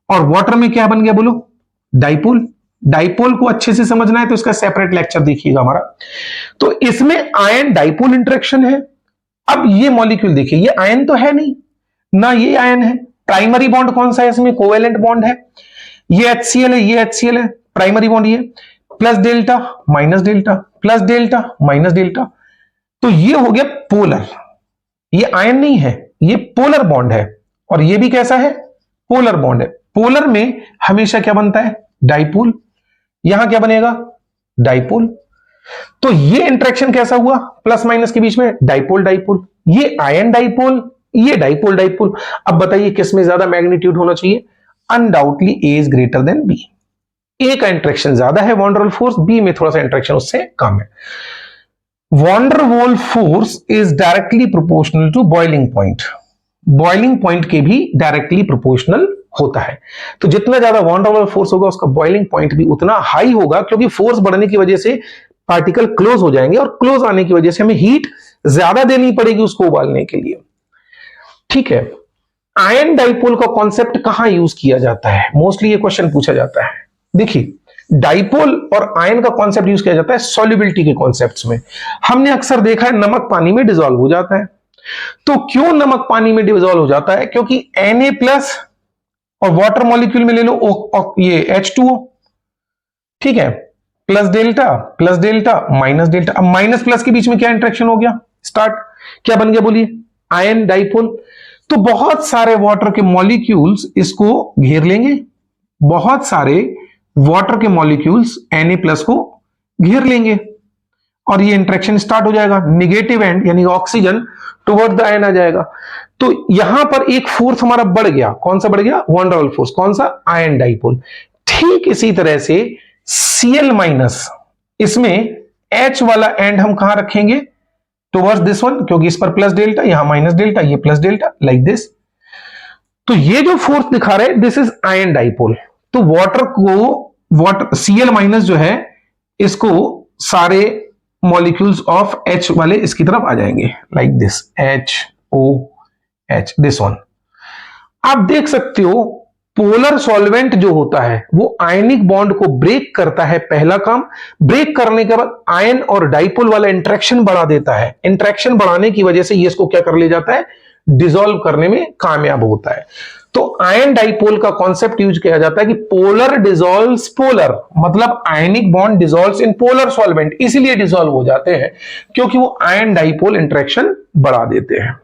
A: और वाटर में क्या बन गया बोलो, डाइपोल। डाइपोल को अच्छे से समझना है तो इसका सेपरेट लेक्चर देखिएगा हमारा। तो इसमें आयन डाइपोल इंटरेक्शन है। अब ये मॉलिक्यूल देखिए, ये आयन तो है नहीं ना, ये आयन है। प्राइमरी बॉन्ड कौन सा है इसमें, कोवेलेंट बॉन्ड है। ये HCl है, ये HCl है, प्राइमरी बॉन्ड ये, plus delta minus delta, plus delta minus delta, तो ये हो गया पोलर। ये आयन नहीं है, ये पोलर बॉन्ड है और ये भी कैसा है, पोलर बॉन्ड है। पोलर में हमेशा क्या बनता है, डाइपोल। यहां क्या बनेगा, डाइपोल। तो ये इंटरेक्शन कैसा हुआ, प्लस माइनस के बीच में, डाइपोल डाइपोल। ये आयन डाइपोल, ये डाइपोल डाइपोल। अब बताइए किसमें ज्यादा मैग्नीट्यूड होना चाहिए, undoubtedly A is greater than B। A का इंटरेक्शन ज्यादा है van der Waal force, B में थोड़ा सा इंटरेक्शन उससे कम है। Van der Waal force is directly proportional to boiling point. Boiling point के भी डायरेक्टली प्रोपोर्शनल होता है। तो जितना ज्यादा वॉन डर वाल फोर्स होगा उसका बॉइलिंग पॉइंट भी उतना हाई होगा, क्योंकि फोर्स बढ़ने की वजह से पार्टिकल क्लोज हो जाएंगे और क्लोज आने की वजह से हमें हीट ज्यादा देनी पड़ेगी उसको उबालने के लिए। ठीक है, आयन डाइपोल का कॉन्सेप्ट कहां यूज किया जाता है, मोस्टली ये क्वेश्चन पूछा जाता है। देखिए, डाइपोल और आयन का कॉन्सेप्ट यूज किया जाता है सॉल्युबिलिटी के कॉन्सेप्ट्स में। हमने अक्सर देखा है नमक पानी में डिसॉल्व हो जाता है। तो क्यों नमक पानी में डिसॉल्व हो जाता है, क्योंकि Na+ और वाटर मॉलिक्यूल में ले लो ये H2O। ठीक है, प्लस डेल्टा माइनस डेल्टा। अब माइनस प्लस के बीच में क्या इंटरेक्शन हो गया, स्टार्ट, क्या बन गया बोलिए, आयन डाइपोल। तो बहुत सारे वाटर के मॉलिक्यूल्स इसको घेर लेंगे, बहुत सारे वाटर के मॉलिक्यूल्स Na+ को घेर लेंगे और ये इंटरेक्शन स्टार्ट हो जाएगा, निगेटिव एंड यानी ऑक्सीजन टुवर्ड द आयन आ जाएगा। तो यहां पर एक फोर्स हमारा बढ़ गया, कौन सा बढ़ गया, वन डबल फोर्स, कौन सा, आयन डाइपोल। ठीक इसी तरह से Cl- इसमें H वाला एंड हम कहां रखेंगे, टुवर्ड्स दिस वन, क्योंकि इस पर प्लस डेल्टा, यहां माइनस डेल्टा, ये प्लस डेल्टा, लाइक दिस। तो ये जो फोर्स दिखा रहे दिस इज आयन डाइपोल। तो वाटर Cl- जो है इसको सारे मॉलिक्यूल्स ऑफ H वाले इसकी तरफ आ जाएंगे, like this, HOH, this one. आप देख सकते हो पोलर सॉल्वेंट जो होता है वो आयनिक बॉन्ड को ब्रेक करता है, पहला काम। ब्रेक करने के बाद आयन और डाइपोल वाला इंटरेक्शन बढ़ा देता है। इंटरेक्शन बढ़ाने की वजह से ये इसको क्या कर ले जाता है, डिसॉल्व करने में कामयाब होता है। तो आयन डाइपोल का कॉन्सेप्ट यूज किया जाता है कि पोलर डिसॉल्व्स पोलर, मतलब ionic bond dissolves in polar solvent, इसलिए डिसॉल्व हो जाते हैं क्योंकि वो आयन डाइपोल इंटरेक्शन बढ़ा देते हैं।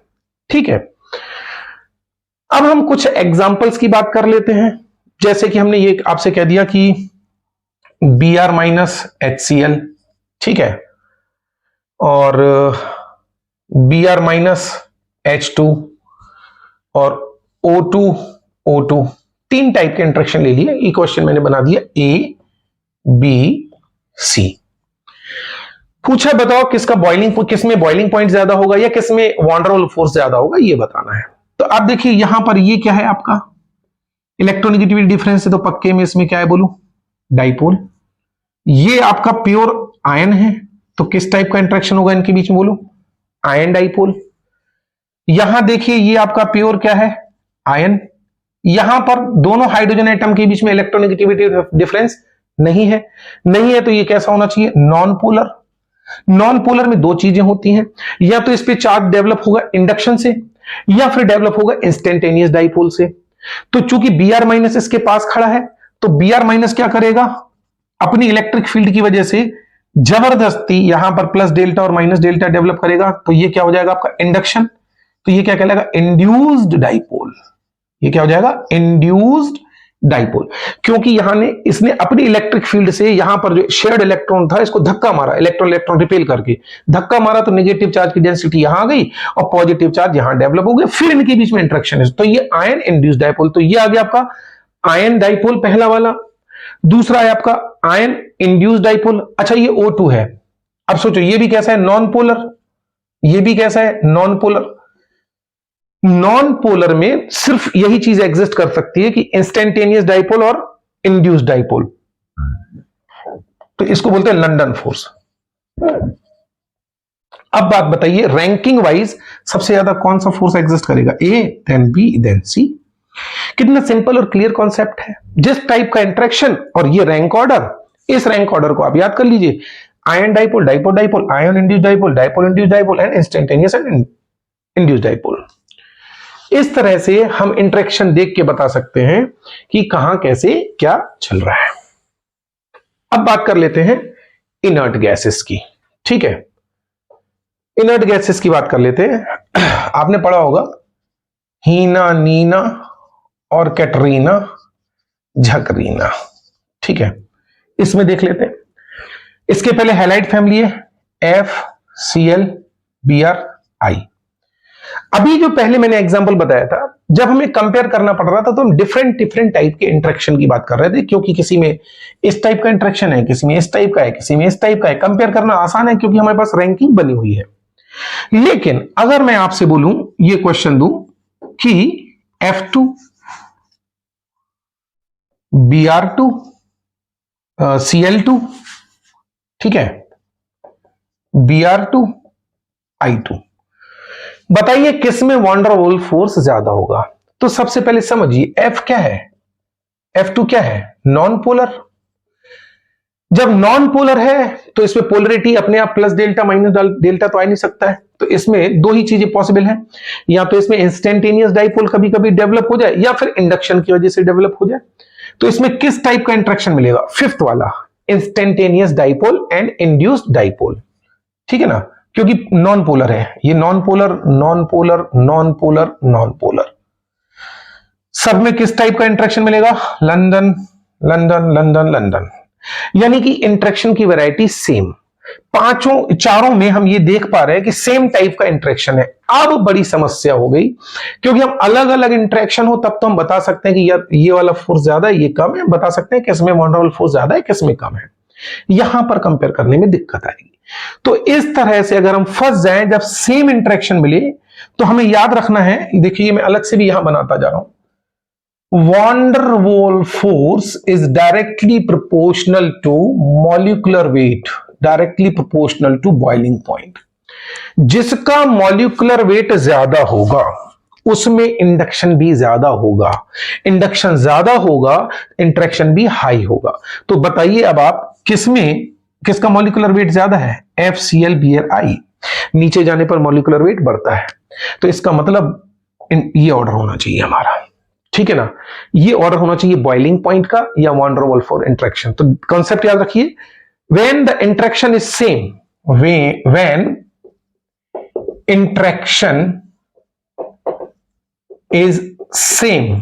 A: ठीक है, अब हम कुछ एग्जाम्पल्स की बात कर लेते हैं। जैसे कि हमने ये आपसे कह दिया कि Br-HCl, ठीक है, और Br-H2 और O2, तीन टाइप के इंटरेक्शन ले लिए। ये क्वेश्चन मैंने बना दिया A, B, C। पूछा बताओ किसका किसमें बॉइलिंग पॉइंट ज्यादा होगा या किसमें वॉन डर वाल फोर्स ज्यादा होगा, ये बताना है। तो आप देखिए यहां पर ये क्या है, आपका इलेक्ट्रोनेगेटिविटी डिफरेंस है, तो पक्के में इसमें क्या है बोलूं, डाइपोल। ये आपका प्योर आयन है, तो किस टाइप का इंटरेक्शन होगा इनके बीच में बोलूं, आयन डाइपोल। यहां देखिए ये आपका प्योर क्या है, आयन। यहां पर दोनों हाइड्रोजन एटम के बीच में इलेक्ट्रोनेगेटिविटी डिफरेंस नहीं है, नहीं है तो ये कैसा होना चाहिए, नॉन पोलर। नॉन पोलर में दो चीजें होती हैं, या तो इस पे चार्ज डेवलप होगा इंडक्शन से या फिर डेवलप होगा इंस्टेंटेनियस डाइपोल से। तो चूंकि Br- इसके पास खड़ा है तो Br- क्या करेगा, अपनी इलेक्ट्रिक फील्ड की वजह से जबरदस्ती यहां पर प्लस डेल्टा और माइनस डेल्टा डेवलप करेगा, तो ये क्या हो जाएगा आपका इंडक्शन। तो ये क्या कहलाएगा, इंड्यूस्ड डाइपोल। ये क्या हो जाएगा, इंड्यूस्ड डाइपोल, क्योंकि इसने अपनी इलेक्ट्रिक फील्ड से यहां पर जो शेयर्ड इलेक्ट्रॉन था इसको धक्का मारा, इलेक्ट्रॉन इलेक्ट्रॉन रिपेल करके धक्का मारा, तो नेगेटिव चार्ज की डेंसिटी यहां आ गई और पॉजिटिव चार्ज यहां डेवलप हो गया, फिर इनके बीच में इंटरेक्शन है। तो ये आयन इंड्यूस्ड डाइपोल। तो ये आ गया आपका आयन डाइपोल पहला वाला। दूसरा है आपका आयन इंड्यूस्ड डाइपोल। अच्छा ये O2 है, अब सोचो ये भी कैसा है, नॉन पोलर। ये भी कैसा है, नॉन पोलर। नॉन पोलर में सिर्फ यही चीज एग्जिस्ट कर सकती है कि इंस्टेंटेनियस डाइपोल और इंड्यूस्ड डाइपोल, तो इसको बोलते हैं लंदन फोर्स। अब बात बताइए रैंकिंग वाइज सबसे ज्यादा कौन सा फोर्स एग्जिस्ट करेगा, ए देन बी देन सी। कितना सिंपल और क्लियर कॉन्सेप्ट है। जिस टाइप का इंटरेक्शन और ये रैंक ऑर्डर, इस रैंक ऑर्डर को आप याद कर लीजिए, ion dipole, dipole dipole, ion induced dipole, dipole induced dipole and instantaneous and induced dipole. इस तरह से हम इंटरेक्शन देख के बता सकते हैं कि कहां कैसे क्या चल रहा है। अब बात कर लेते हैं इनर्ट गैसेस की, ठीक है। इनर्ट गैसेस की बात कर लेते हैं। आपने पढ़ा होगा हीना, नीना और कैटरीना, झकरीना, ठीक है। इसमें देख लेते हैं, इसके पहले हैलाइड फैमिली है FCl Br I। अभी जो पहले मैंने एग्जांपल बताया था, जब हमें कंपेयर करना पड़ रहा था तो हम डिफरेंट टाइप के इंटरेक्शन की बात कर रहे थे, क्योंकि किसी में इस टाइप का इंटरेक्शन है, किसी में इस टाइप का है, किसी में इस टाइप का है। कंपेयर करना आसान है क्योंकि हमारे पास रैंकिंग बनी हुई है। लेकिन अगर मैं आपसे बोलूं, ये क्वेश्चन दूं कि F2 Br2 Cl2, ठीक है, Br2 I2, बताइए किसमें वॉन डर वाल फोर्स ज्यादा होगा। तो सबसे पहले समझिए F क्या है, F2 क्या है, नॉन पोलर। जब नॉन पोलर है तो इसमें पोलरिटी अपने आप प्लस डेल्टा माइनस डेल्टा तो आ नहीं सकता है, तो इसमें दो ही चीजें पॉसिबल है, या तो इसमें इंस्टेंटेनियस डाइपोल कभी कभी डेवलप हो जाए या फिर इंडक्शन की वजह से डेवलप हो जाए। तो इसमें किस टाइप का इंटरेक्शन मिलेगा, फिफ्थ वाला, instantaneous dipole and induced dipole, ठीक है ना, क्योंकि नॉन पोलर है ये, non polar non polar non polar non polar, सब में किस टाइप का इंटरेक्शन मिलेगा, लंदन लंदन लंदन लंदन, यानी कि इंटरेक्शन की वैरायटी सेम, पांचों चारों में हम ये देख पा रहे हैं कि सेम टाइप का इंटरेक्शन है। अब बड़ी समस्या हो गई, क्योंकि हम अलग अलग इंटरेक्शन हो तब तो हम बता सकते हैं कि यार ये वाला फोर्स ज्यादा है ये कम है, बता सकते हैं किसमें वॉन डर वाल फोर्स ज्यादा है किसमें कम है, यहां पर कंपेयर करने में दिक्कत आएगी। तो इस तरह से अगर हम फंस जाएं जब सेम इंटरेक्शन मिले, तो हमें याद रखना है, देखिए मैं अलग से भी यहां बनाता जा रहा हूं, van der Waals force is directly proportional to molecular weight, directly proportional to boiling point। जिसका मॉलिक्यूलर वेट ज्यादा होगा उसमें इंडक्शन भी ज्यादा होगा, इंडक्शन ज्यादा होगा इंटरेक्शन भी हाई होगा। तो बताइए अब आप किसमें किसका मॉलिक्यूलर वेट ज्यादा है, FCl नीचे जाने पर मॉलिक्यूलर वेट बढ़ता है, तो इसका मतलब ये ऑर्डर होना चाहिए हमारा, ठीक है ना, ये ऑर्डर होना चाहिए बॉइलिंग पॉइंट का या von der Waal force interaction. तो कॉन्सेप्ट याद रखिए, when the interaction is same, when interaction is same,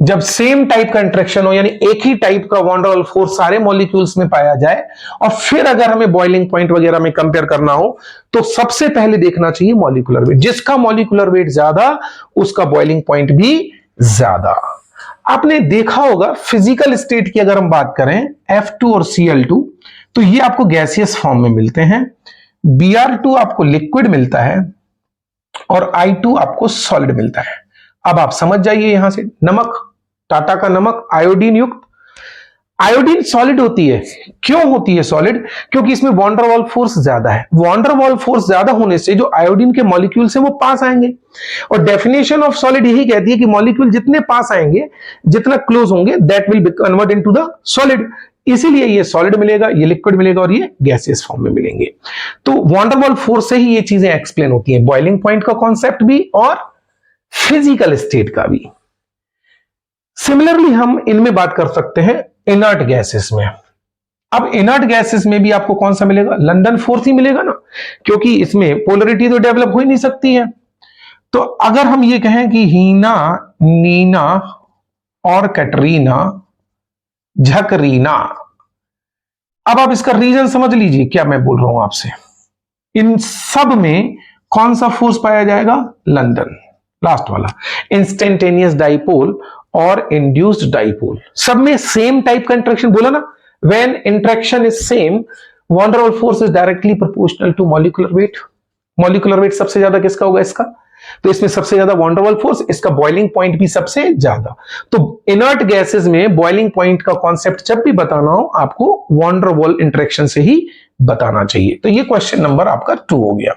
A: जब सेम टाइप का इंटरेक्शन हो, यानी एक ही टाइप का वॉन डर वाल फोर्स सारे मॉलिक्यूल्स में पाया जाए, और फिर अगर हमें बॉइलिंग पॉइंट वगैरह में कंपेयर करना हो तो सबसे पहले देखना चाहिए मॉलिक्यूलर वेट, जिसका मॉलिक्यूलर वेट ज्यादा उसका बॉइलिंग पॉइंट भी ज्यादा। आपने देखा होगा फिजिकल स्टेट की अगर हम बात करें F2 और Cl2, तो ये आपको गैसियस फॉर्म में मिलते हैं, Br2 आपको लिक्विड मिलता है और I2 आपको सॉलिड मिलता है। अब आप समझ जाइए यहां से, नमक, टाटा का नमक आयोडीन युक्त, आयोडीन सॉलिड होती है, क्यों होती है सॉलिड, क्योंकि इसमें वॉन डर वाल फोर्स ज्यादा है, वॉन डर वाल फोर्स ज्यादा होने से जो आयोडीन के मॉलिक्यूल्स हैं वो पास आएंगे, और डेफिनेशन ऑफ सॉलिड यही कहती है कि मॉलिक्यूल जितने पास आएंगे जितना क्लोज होंगे that will be convert into the solid, इसीलिए ये सॉलिड मिलेगा, ये लिक्विड मिलेगा और ये गैसियस फॉर्म में मिलेंगे। तो वॉन डर वाल फोर्स से ही ये चीजें एक्सप्लेन होती हैं, बॉइलिंग पॉइंट का कॉन्सेप्ट भी और फिजिकल स्टेट का भी। सिमिलरली हम इनमें बात कर सकते हैं इनर्ट गैसेस में। अब इनर्ट गैसेस में भी आपको कौन सा मिलेगा, लंदन फोर्स ही मिलेगा ना, क्योंकि इसमें पोलरिटी तो डेवलप हो ही नहीं सकती है। तो अगर हम ये कहें कि हीना, नीना और कैटरीना, झकरीना, अब आप इसका रीजन समझ लीजिए क्या मैं बोल रहा हूं आपसे, इन सब में कौन सा फोर्स पाया जाएगा, लंदन, लास्ट वाला, इंस्टेंटेनियस डाइपोल और इंड्यूस्ड डाइपोल, सब में सेम टाइप का इंटरेक्शन, बोला ना, when interaction is same van der Waal force is directly proportional to molecular weight. Molecular weight सबसे ज्यादा किसका होगा, इसका, तो इसमें सबसे ज्यादा वॉन डर वाल फोर्स, इसका बॉइलिंग पॉइंट भी सबसे ज्यादा। तो इनर्ट गैसेस में बॉइलिंग पॉइंट का कॉन्सेप्ट जब भी बताना हो आपको वॉन डर वाल इंटरेक्शन से ही बताना चाहिए। तो ये क्वेश्चन नंबर आपका 2 हो गया,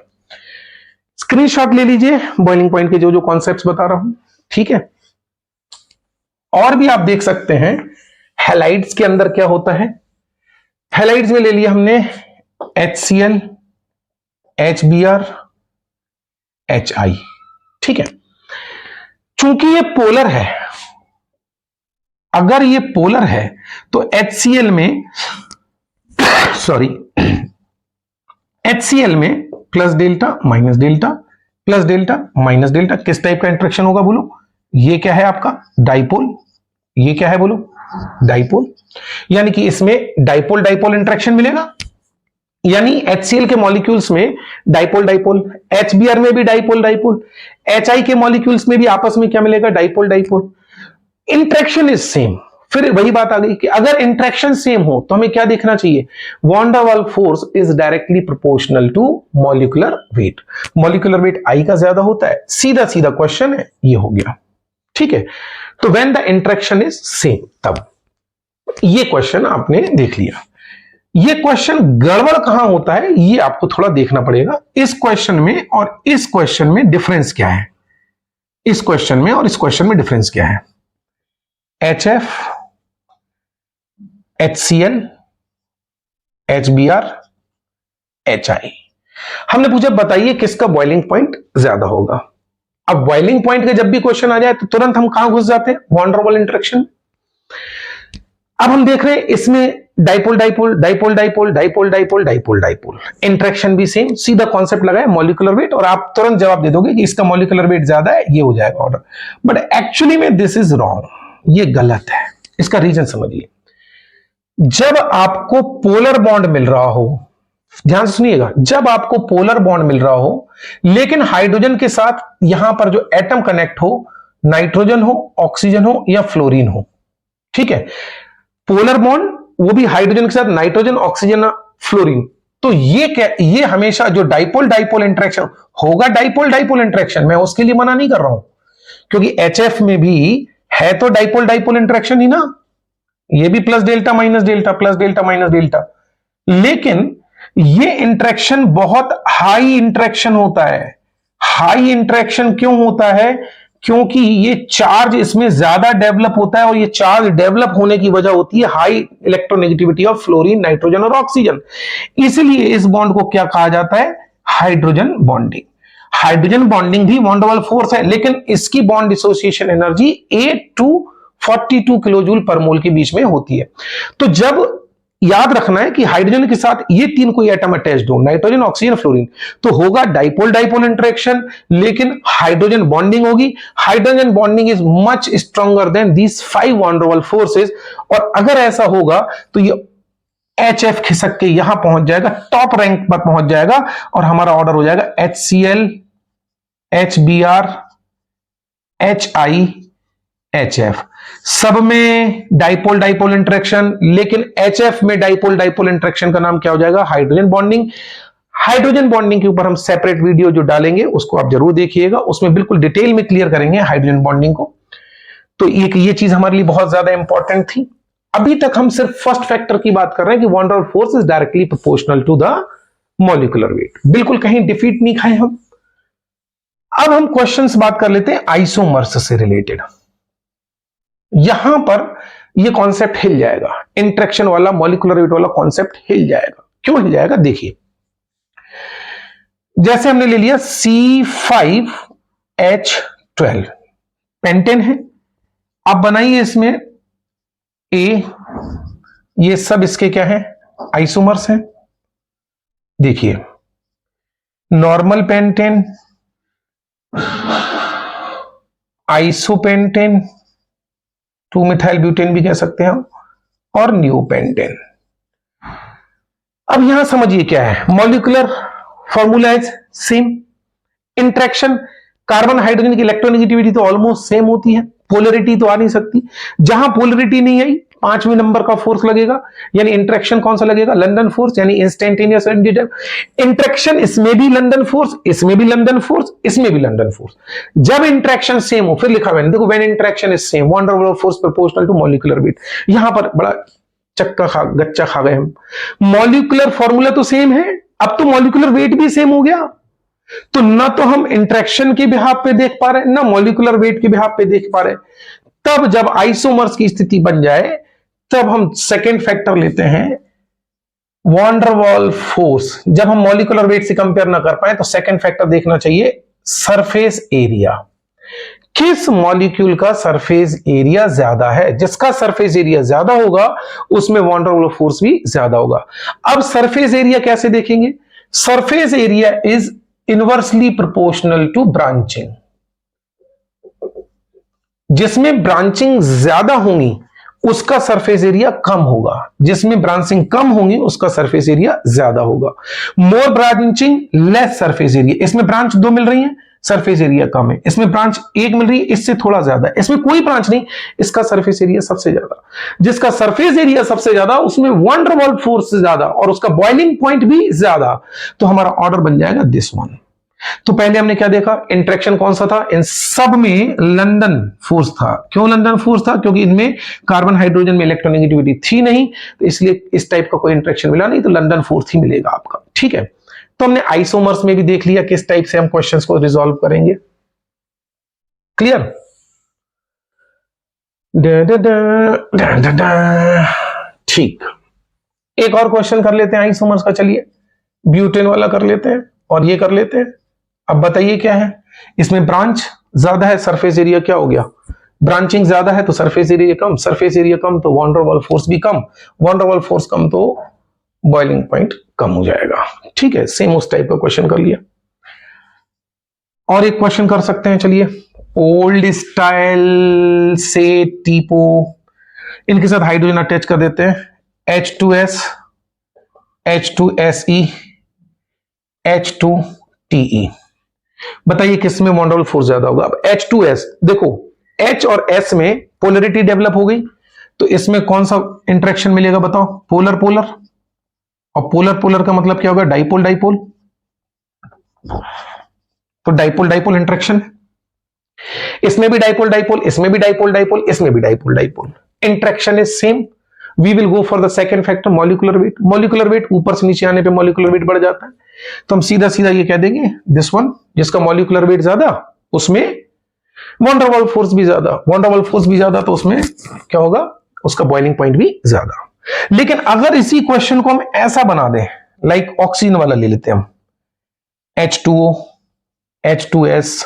A: स्क्रीनशॉट ले लीजिए बॉइलिंग पॉइंट के जो जो कॉन्सेप्ट्स बता रहा हूं, ठीक है। और भी आप देख सकते हैं हैलाइड्स के अंदर क्या होता है, हैलाइड्स में ले लिया हमने HCl, HBr, HI, ठीक है। चूंकि ये पोलर है, अगर ये पोलर है तो HCl में HCl में plus delta minus delta plus delta minus delta, किस टाइप का इंटरेक्शन होगा बोलो, ये क्या है आपका डाइपोल, ये क्या है बोलो डाइपोल, यानी कि इसमें डाइपोल डाइपोल इंटरेक्शन मिलेगा, यानी HCl के मॉलिक्यूल्स में डाइपोल डाइपोल, HBr में भी डाइपोल डाइपोल, HI के मॉलिक्यूल्स में भी आपस में क्या मिलेगा, dipole dipole, interaction is same. फिर वही बात आ गई कि अगर इंटरेक्शन सेम हो तो हमें क्या देखना चाहिए, van der Waal force is directly proportional to molecular weight, molecular weight I का ज्यादा होता है, सीधा सीधा क्वेश्चन है, ये हो गया, ठीक है। तो when the interaction is same, तब ये क्वेश्चन आपने देख लिया। ये क्वेश्चन गड़बड़ कहां होता है ये आपको थोड़ा देखना पड़ेगा, इस क्वेश्चन में और इस क्वेश्चन में डिफरेंस क्या है, इस क्वेश्चन में और इस क्वेश्चन में डिफरेंस क्या है, HF, HCl, HBr, HI, हमने पूछा बताइए किसका बॉइलिंग पॉइंट ज्यादा होगा। अब बॉइलिंग पॉइंट का जब भी क्वेश्चन आ जाए तो तुरंत हम कहां घुस जाते हैं, वॉन डर वाल इंटरेक्शन। अब हम देख रहे हैं इसमें dipole dipole dipole dipole dipole dipole dipole dipole, interaction भी सेम, सीधा कॉन्सेप्ट लगाए मॉलिक्यूलर वेट और आप तुरंत जवाब दे दोगे कि इसका मॉलिक्यूलर वेट ज्यादा है, ये हो जाएगा ऑर्डर। बट एक्चुअली में दिस इज रॉन्ग, ये गलत है। इसका रीजन समझिए। जब आपको पोलर बॉन्ड मिल रहा हो, ध्यान से सुनिएगा, जब आपको पोलर बॉन्ड मिल रहा हो लेकिन हाइड्रोजन के साथ यहां पर जो एटम कनेक्ट हो, नाइट्रोजन हो, ऑक्सीजन हो या फ्लोरीन हो, ठीक है, पोलर बॉन्ड वो भी हाइड्रोजन के साथ नाइट्रोजन, ऑक्सीजन, फ्लोरीन, तो ये हमेशा जो डाइपोल डाइपोल इंटरेक्शन होगा, डाइपोल डाइपोल इंटरेक्शन, मैं उसके लिए मना नहीं कर रहा हूं, क्योंकि HF में भी है तो डाइपोल डाइपोल इंटरेक्शन ही ना, ये भी plus delta minus delta, plus delta minus delta, लेकिन ये इंटरेक्शन बहुत हाई इंटरेक्शन होता है। हाई इंटरेक्शन क्यों होता है? क्योंकि ये चार्ज इसमें ज्यादा डेवलप होता है और ये चार्ज डेवलप होने की वजह होती है high electronegativity of fluorine, nitrogen और ऑक्सीजन। इसलिए इस बॉन्ड को क्या कहा जाता है? Hydrogen bonding. हाइड्रोजन बॉन्डिंग भी वॉन डर वाल फोर्स है, लेकिन इसकी bond dissociation energy 8 to 42 kilojoule पर मोल के बीच में होती है। तो जब याद रखना है कि हाइड्रोजन के साथ ये तीन कोई एटम अटैच्ड हो, नाइट्रोजन, ऑक्सीजन, फ्लोरीन, तो होगा डाइपोल डाइपोल इंटरेक्शन, लेकिन हाइड्रोजन बॉन्डिंग होगी। Hydrogen bonding is much stronger than these 5 van der Waal forces, और अगर ऐसा होगा तो ये HF खिसक के यहां पहुंच जाएगा, टॉप रैंक पर पहुंच जाएगा और हमारा ऑर्डर हो जाएगा HCl, HBr, HI, HF। सब में डाइपोल डाइपोल इंटरेक्शन, लेकिन HF में डाइपोल डाइपोल इंटरेक्शन का नाम क्या हो जाएगा? Hydrogen bonding. हाइड्रोजन बॉन्डिंग के ऊपर हम सेपरेट वीडियो जो डालेंगे उसको आप जरूर देखिएगा, उसमें बिल्कुल डिटेल में क्लियर करेंगे हाइड्रोजन बॉन्डिंग को। तो ये चीज हमारे लिए बहुत ज्यादा इंपॉर्टेंट थी। अभी तक हम सिर्फ फर्स्ट फैक्टर की बात कर रहे हैं कि van der Waal force is directly proportional to the molecular weight, बिल्कुल कहीं डिफीट नहीं खाए हम। अब हम क्वेश्चंस बात कर लेते हैं आइसोमर्स से रिलेटेड। यहां पर यह कॉन्सेप्ट हिल जाएगा, इंटरेक्शन वाला, मॉलिक्यूलर वेट वाला कॉन्सेप्ट हिल जाएगा। क्यों हिल जाएगा? देखिए, जैसे हमने ले लिया C5H12 पेंटेन है, आप बनाइए इसमें A, ये सब इसके क्या है? आइसोमर्स हैं। देखिए, नॉर्मल पेंटेन, आइसोपेंटेन, 2-मिथाइल ब्यूटेन भी कह सकते हैं हम, और न्यू पेंटेन। अब यहां समझिए क्या है, molecular formula is same, interaction, carbon hydrogen की इलेक्ट्रोनेगेटिविटी तो ऑलमोस्ट सेम होती है, पोलरिटी तो आ नहीं सकती। जहां पोलरिटी नहीं आई, 5वें नंबर का फोर्स लगेगा, यानी इंटरेक्शन कौन सा लगेगा? लंदन फोर्स, यानी इंस्टेंटेनियस इंटरेक्शन। इसमें भी लंदन फोर्स, इसमें भी लंदन फोर्स, इसमें भी लंदन फोर्स। जब इंटरेक्शन सेम हो, फिर लिखा हुआ है देखो, when interaction is same van der Waal force proportional to molecular weight. यहां पर बड़ा गच्चा खा गए हम। मॉलिक्यूलर फॉर्मूला तो सेम है, अब तो मॉलिक्यूलर वेट भी सेम हो गया, तो ना तो हम इंटरेक्शन के बिहाफ पे देख पा रहे, ना मॉलिक्यूलर वेट के बिहाफ पे देख पा रहे। तब जब आइसोमर्स की स्थिति बन जाए, तब हम सेकेंड फैक्टर लेते हैं वॉन डर वाल फोर्स। जब हम मॉलिक्यूलर वेट से कंपेयर ना कर पाए, तो सेकेंड फैक्टर देखना चाहिए सरफेस एरिया। किस मॉलिक्यूल का सरफेस एरिया ज्यादा है? जिसका सरफेस एरिया ज्यादा होगा उसमें वॉन डर वाल फोर्स भी ज्यादा होगा। अब सरफेस एरिया कैसे देखेंगे? Surface area is inversely proportional to branching. जिसमें ब्रांचिंग ज्यादा होंगी उसका सरफेस एरिया कम होगा, जिसमें ब्रांचिंग कम होंगी उसका सरफेस एरिया ज्यादा होगा। मोर ब्रांचिंग लेस सरफेस एरिया। इसमें ब्रांच 2 मिल रही है, सरफेस एरिया कम है। इसमें ब्रांच 1 मिल रही है, इससे थोड़ा ज्यादा है। इसमें कोई ब्रांच नहीं, इसका सरफेस एरिया सबसे ज्यादा। जिसका सरफेस एरिया सबसे ज्यादा उसमें वॉन डर वाल फोर्स से ज्यादा और उसका बॉइलिंग पॉइंट भी ज्यादा, तो हमारा ऑर्डर बन जाएगा दिस वन। तो पहले हमने क्या देखा? इंटरेक्शन कौन सा था? इन सब में लंदन फोर्स था। क्यों लंदन फोर्स था? क्योंकि इनमें कार्बन हाइड्रोजन में इलेक्ट्रोनेगेटिविटी थी नहीं, तो इसलिए इस टाइप का कोई इंटरेक्शन मिला नहीं, तो लंदन फोर्स ही मिलेगा आपका। ठीक है, तो हमने आइसोमर्स में भी देख लिया किस टाइप से हम क्वेश्चंस को रिजॉल्व करेंगे। क्लियर? ठीक, एक और क्वेश्चन कर लेते हैं आइसोमर्स का। चलिए, ब्यूटेन वाला कर लेते हैं और ये कर लेते हैं। अब बताइए क्या है इसमें? ब्रांच ज्यादा है, सरफेस एरिया क्या हो गया? ब्रांचिंग ज्यादा है तो सरफेस एरिया कम, सरफेस एरिया कम तो वॉन डेर वाल्स फोर्स भी कम, वॉन डेर वाल्स फोर्स कम तो बॉइलिंग पॉइंट कम हो जाएगा। ठीक है, सेम उस टाइप का क्वेश्चन कर लिया। और एक क्वेश्चन कर सकते हैं, चलिए, ओल्ड स्टाइल से टीपो, इनके साथ हाइड्रोजन अटैच कर देते हैं, H2S, H2SE, H2TE। बताइए किसमें वॉन डेर वाल्स फोर्स ज्यादा होगा। अब H2S देखो, H और S में पोलरिटी डेवलप हो गई, तो इसमें कौन सा इंटरेक्शन मिलेगा बताओ, पोलर पोलर, और पोलर पोलर का मतलब क्या होगा, डाइपोल डाइपोल, तो डाइपोल डाइपोल इंटरेक्शन, इसमें भी डाइपोल डाइपोल, इसमें भी डाइपोल डाइपोल, इसमें भी dipole dipole, interaction is same. We will go for the second factor, molecular weight. Molecular weight ऊपर से नीचे आने पे मॉलिक्यूलर वेट बढ़ जाता है, तो हम सीधा सीधा ये कह देंगे दिस वन, जिसका मॉलिक्यूलर वेट ज्यादा उसमें वॉन डेर वाल्स फोर्स भी ज्यादा, वॉन डेर वाल्स फोर्स भी ज्यादा तो उसमें क्या होगा, उसका बॉइलिंग पॉइंट भी ज्यादा। लेकिन अगर इसी क्वेश्चन को हम ऐसा बना दें, लाइक ऑक्सीजन वाला ले लेते हैं हम, H2O, H2S,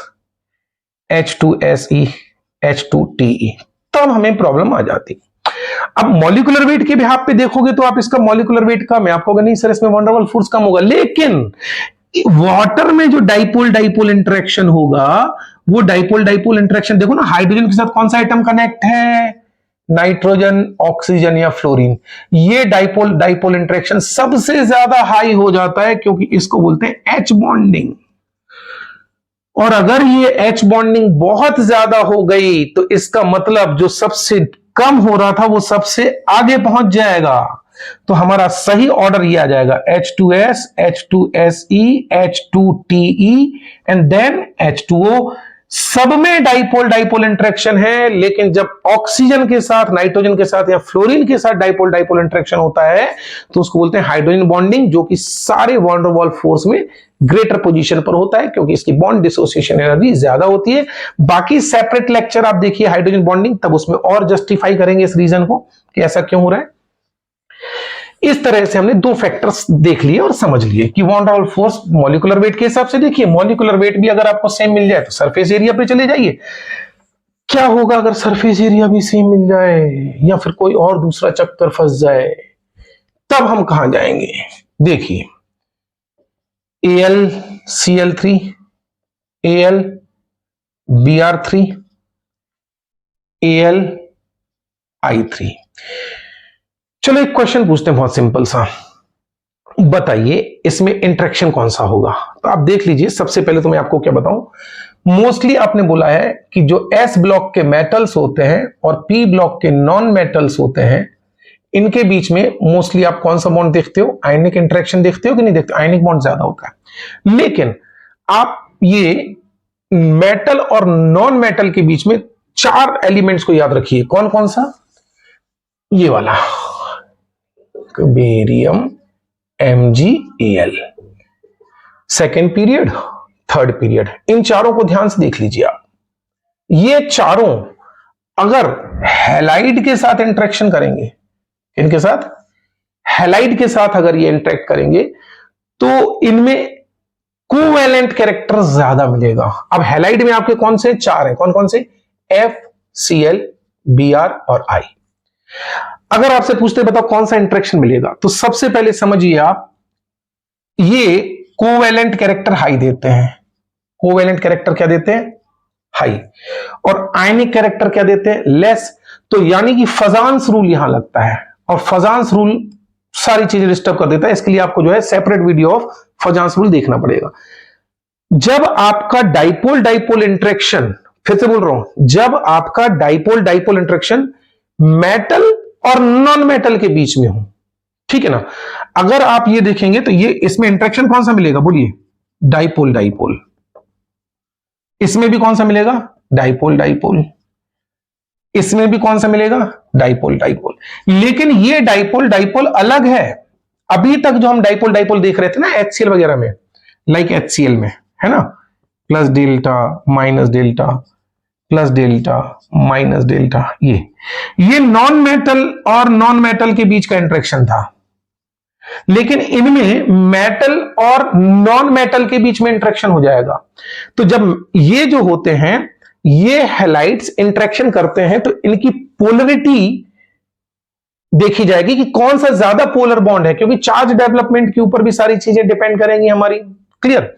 A: H2SE, H2TE, तब हमें प्रॉब्लम आ जाती। अब मॉलिक्यूलर वेट के बिहाफ पे देखोगे तो आप इसका मॉलिक्यूलर वेट कम है, आप कहोगे नहीं सर इसमें वॉन डेर वाल्स फोर्स कम होगा, लेकिन वाटर में जो डाइपोल डाइपोल इंटरेक्शन होगा, वो डाइपोल डाइपोल इंटरेक्शन देखो ना, हाइड्रोजन के साथ कौन सा आइटम कनेक्ट है, नाइट्रोजन, ऑक्सीजन या फ्लोरीन। ये डाइपोल डाइपोल इंटरेक्शन सबसे ज्यादा हाई हो जाता है, क्योंकि इसको बोलते हैं H बॉन्डिंग। और अगर ये H बॉन्डिंग बहुत ज्यादा हो गई तो इसका मतलब जो सबसे कम हो रहा था वो सबसे आगे पहुंच जाएगा, तो हमारा सही ऑर्डर ये आ जाएगा, H2S, H2SE, H2TE and then H2O। सब में डाइपोल डाइपोल इंटरेक्शन है, लेकिन जब ऑक्सीजन के साथ, नाइट्रोजन के साथ या फ्लोरीन के साथ डाइपोल डाइपोल इंटरेक्शन होता है तो उसको बोलते हैं हाइड्रोजन बॉन्डिंग, जो कि सारे वॉन डेर वाल्स फोर्स में ग्रेटर पोजीशन पर होता है, क्योंकि इसकी बॉन्ड डिसोसिएशन एनर्जी ज्यादा होती है। बाकी सेपरेट लेक्चर आप देखिए हाइड्रोजन बॉन्डिंग, तब उसमें और जस्टिफाई करेंगे इस रीजन को कि ऐसा क्यों हो रहा है। इस तरह से हमने दो फैक्टर्स देख लिए और समझ लिए कि van der Waals force molecular weight के हिसाब से देखिए, मॉलिक्यूलर वेट भी अगर आपको सेम मिल जाए तो सरफेस एरिया पे चले जाइए। क्या होगा अगर सरफेस एरिया भी सेम मिल जाए या फिर कोई और दूसरा चक्कर फंस जाए, तब हम कहां जाएंगे। देखिए AlCl3, AlBr3, AlI3। चलो एक क्वेश्चन पूछते हैं बहुत सिंपल सा, बताइए इसमें इंटरेक्शन कौन सा होगा। तो आप देख लीजिए, सबसे पहले तो मैं आपको क्या बताऊं, मोस्टली आपने बोला है कि जो S ब्लॉक के मेटल्स होते हैं और P ब्लॉक के नॉन मेटल्स होते हैं, इनके बीच में मोस्टली आप कौन सा बॉन्ड देखते हो, आयनिक इंटरेक्शन देखते हो कि नहीं देखते, आयनिक बॉन्ड ज्यादा होता है। लेकिन आप ये मेटल और नॉन मेटल के बीच में 4 एलिमेंट्स को याद रखिए, कौन कौन सा, ये वाला barium, MgAl, second period, third period, इन चारों को ध्यान से देख लीजिए आप। ये चारों अगर हैलाइड के साथ इंटरेक्शन करेंगे, इनके साथ हैलाइड के साथ अगर ये इंटरेक्ट करेंगे तो इनमें कोवैलेंट कैरेक्टर ज्यादा मिलेगा। अब हैलाइड में आपके कौन से 4 हैं, कौन कौन से, F, Cl, Br और I। अगर आपसे पूछते बताओ कौन सा इंटरेक्शन मिलेगा, तो सबसे पहले समझिए आप, ये कोवैलेंट कैरेक्टर हाई देते हैं। कोवैलेंट कैरेक्टर क्या देते हैं, हाई, और आयनिक कैरेक्टर क्या देते हैं, लेस। तो यानी कि फजांस रूल यहां लगता है, और फजांस रूल सारी चीजें डिस्टर्ब कर देता है। इसके लिए आपको जो है separate video of Fajans rule देखना पड़ेगा। जब आपका डाइपोल डाइपोल इंटरेक्शन, फिर से बोल रहा हूं, जब आपका डाइपोल डाइपोल इंटरेक्शन मेटल और नॉन मेटल के बीच में हो, ठीक है ना, अगर आप ये देखेंगे तो ये इसमें इंटरेक्शन कौन सा मिलेगा, बोलिए, डाइपोल डाइपोल। इसमें भी कौन सा मिलेगा, डाइपोल डाइपोल। इसमें भी कौन सा मिलेगा, डाइपोल डाइपोल। लेकिन ये डाइपोल डाइपोल अलग है। अभी तक जो हम डाइपोल डाइपोल देख रहे थे ना HCl वगैरह में, लाइक HCl में है ना, plus delta minus delta, plus delta minus delta, ये नॉन मेटल और नॉन मेटल के बीच का इंटरेक्शन था। लेकिन इनमें मेटल और नॉन मेटल के बीच में इंटरेक्शन हो जाएगा। तो जब ये जो होते हैं, ये हैलाइड्स इंटरेक्शन करते हैं तो इनकी पोलरिटी देखी जाएगी कि कौन सा ज्यादा पोलर बॉन्ड है, क्योंकि चार्ज डेवलपमेंट के ऊपर भी सारी चीजें डिपेंड करेंगी हमारी। क्लियर?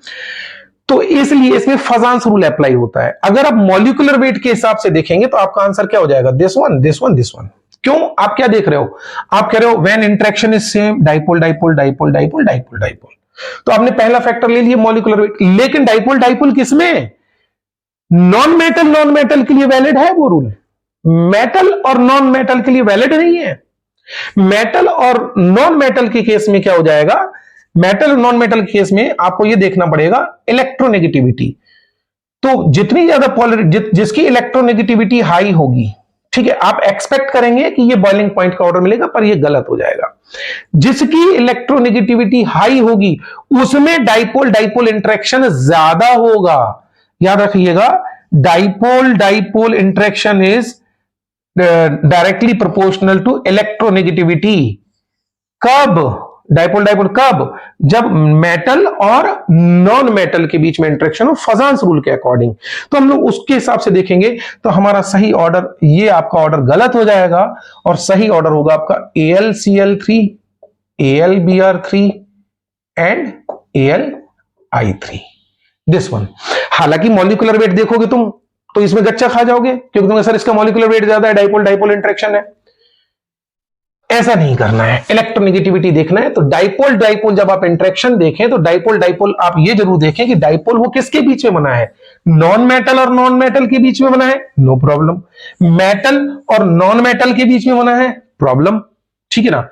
A: तो इसलिए इसमें फजांस रूल अप्लाई होता है। अगर आप मॉलिक्यूलर वेट के हिसाब से देखेंगे तो आपका आंसर क्या हो जाएगा? This one, this one, this one. क्यों? आप क्या देख रहे हो? आप कह रहे हो when interaction is same, dipole dipole dipole dipole dipole dipole. तो आपने पहला फैक्टर ले लिया मॉलिक्यूलर वेट, लेकिन डाइपोल डाइपोल किसमें? नॉन मेटल के लिए वैलिड है वो रूल, मेटल और नॉन मेटल के लिए वैलिड नहीं है। मेटल और नॉन मेटल के केस में क्या हो जाएगा? मेटल और नॉन मेटल के केस में आपको यह देखना पड़ेगा इलेक्ट्रोनेगेटिविटी। तो जितनी ज्यादा पोलरिटी, जिसकी इलेक्ट्रोनेगेटिविटी हाई होगी, ठीक है, आप एक्सपेक्ट करेंगे कि ये बॉइलिंग पॉइंट का ऑर्डर मिलेगा, पर ये गलत हो जाएगा। जिसकी इलेक्ट्रोनेगेटिविटी हाई होगी उसमें डाइपोल डाइपोल इंटरेक्शन ज्यादा होगा। याद रखिएगा, dipole dipole interaction is directly proportional to electronegativity. कब? डाइपोल डाइपोल कब? जब मेटल और नॉन मेटल के बीच में इंटरेक्शन हो, फजांस रूल के अकॉर्डिंग। तो हम लोग उसके हिसाब से देखेंगे तो हमारा सही ऑर्डर, ये आपका ऑर्डर गलत हो जाएगा और सही ऑर्डर होगा आपका AlCl3, AlBr3 and AlI3, this one. हालांकि मॉलिक्यूलर वेट देखोगे तुम तो इसमें गच्चा खा जाओगे, क्योंकि तुम्हें सर इसका मॉलिक्यूलर वेट ज्यादा है, डाइपोल डाइपोल इंटरेक्शन है। ऐसा नहीं करना है, इलेक्ट्रोनेगेटिविटी देखना है। तो डाइपोल डाइपोल जब आप इंटरेक्शन देखें तो डाइपोल डाइपोल आप ये जरूर देखें कि डाइपोल वो किसके बीच में बना है? नॉन मेटल और नॉन मेटल के बीच में बना है, नो प्रॉब्लम। मेटल और नॉन मेटल के बीच में बना है, प्रॉब्लम। ठीक है ना?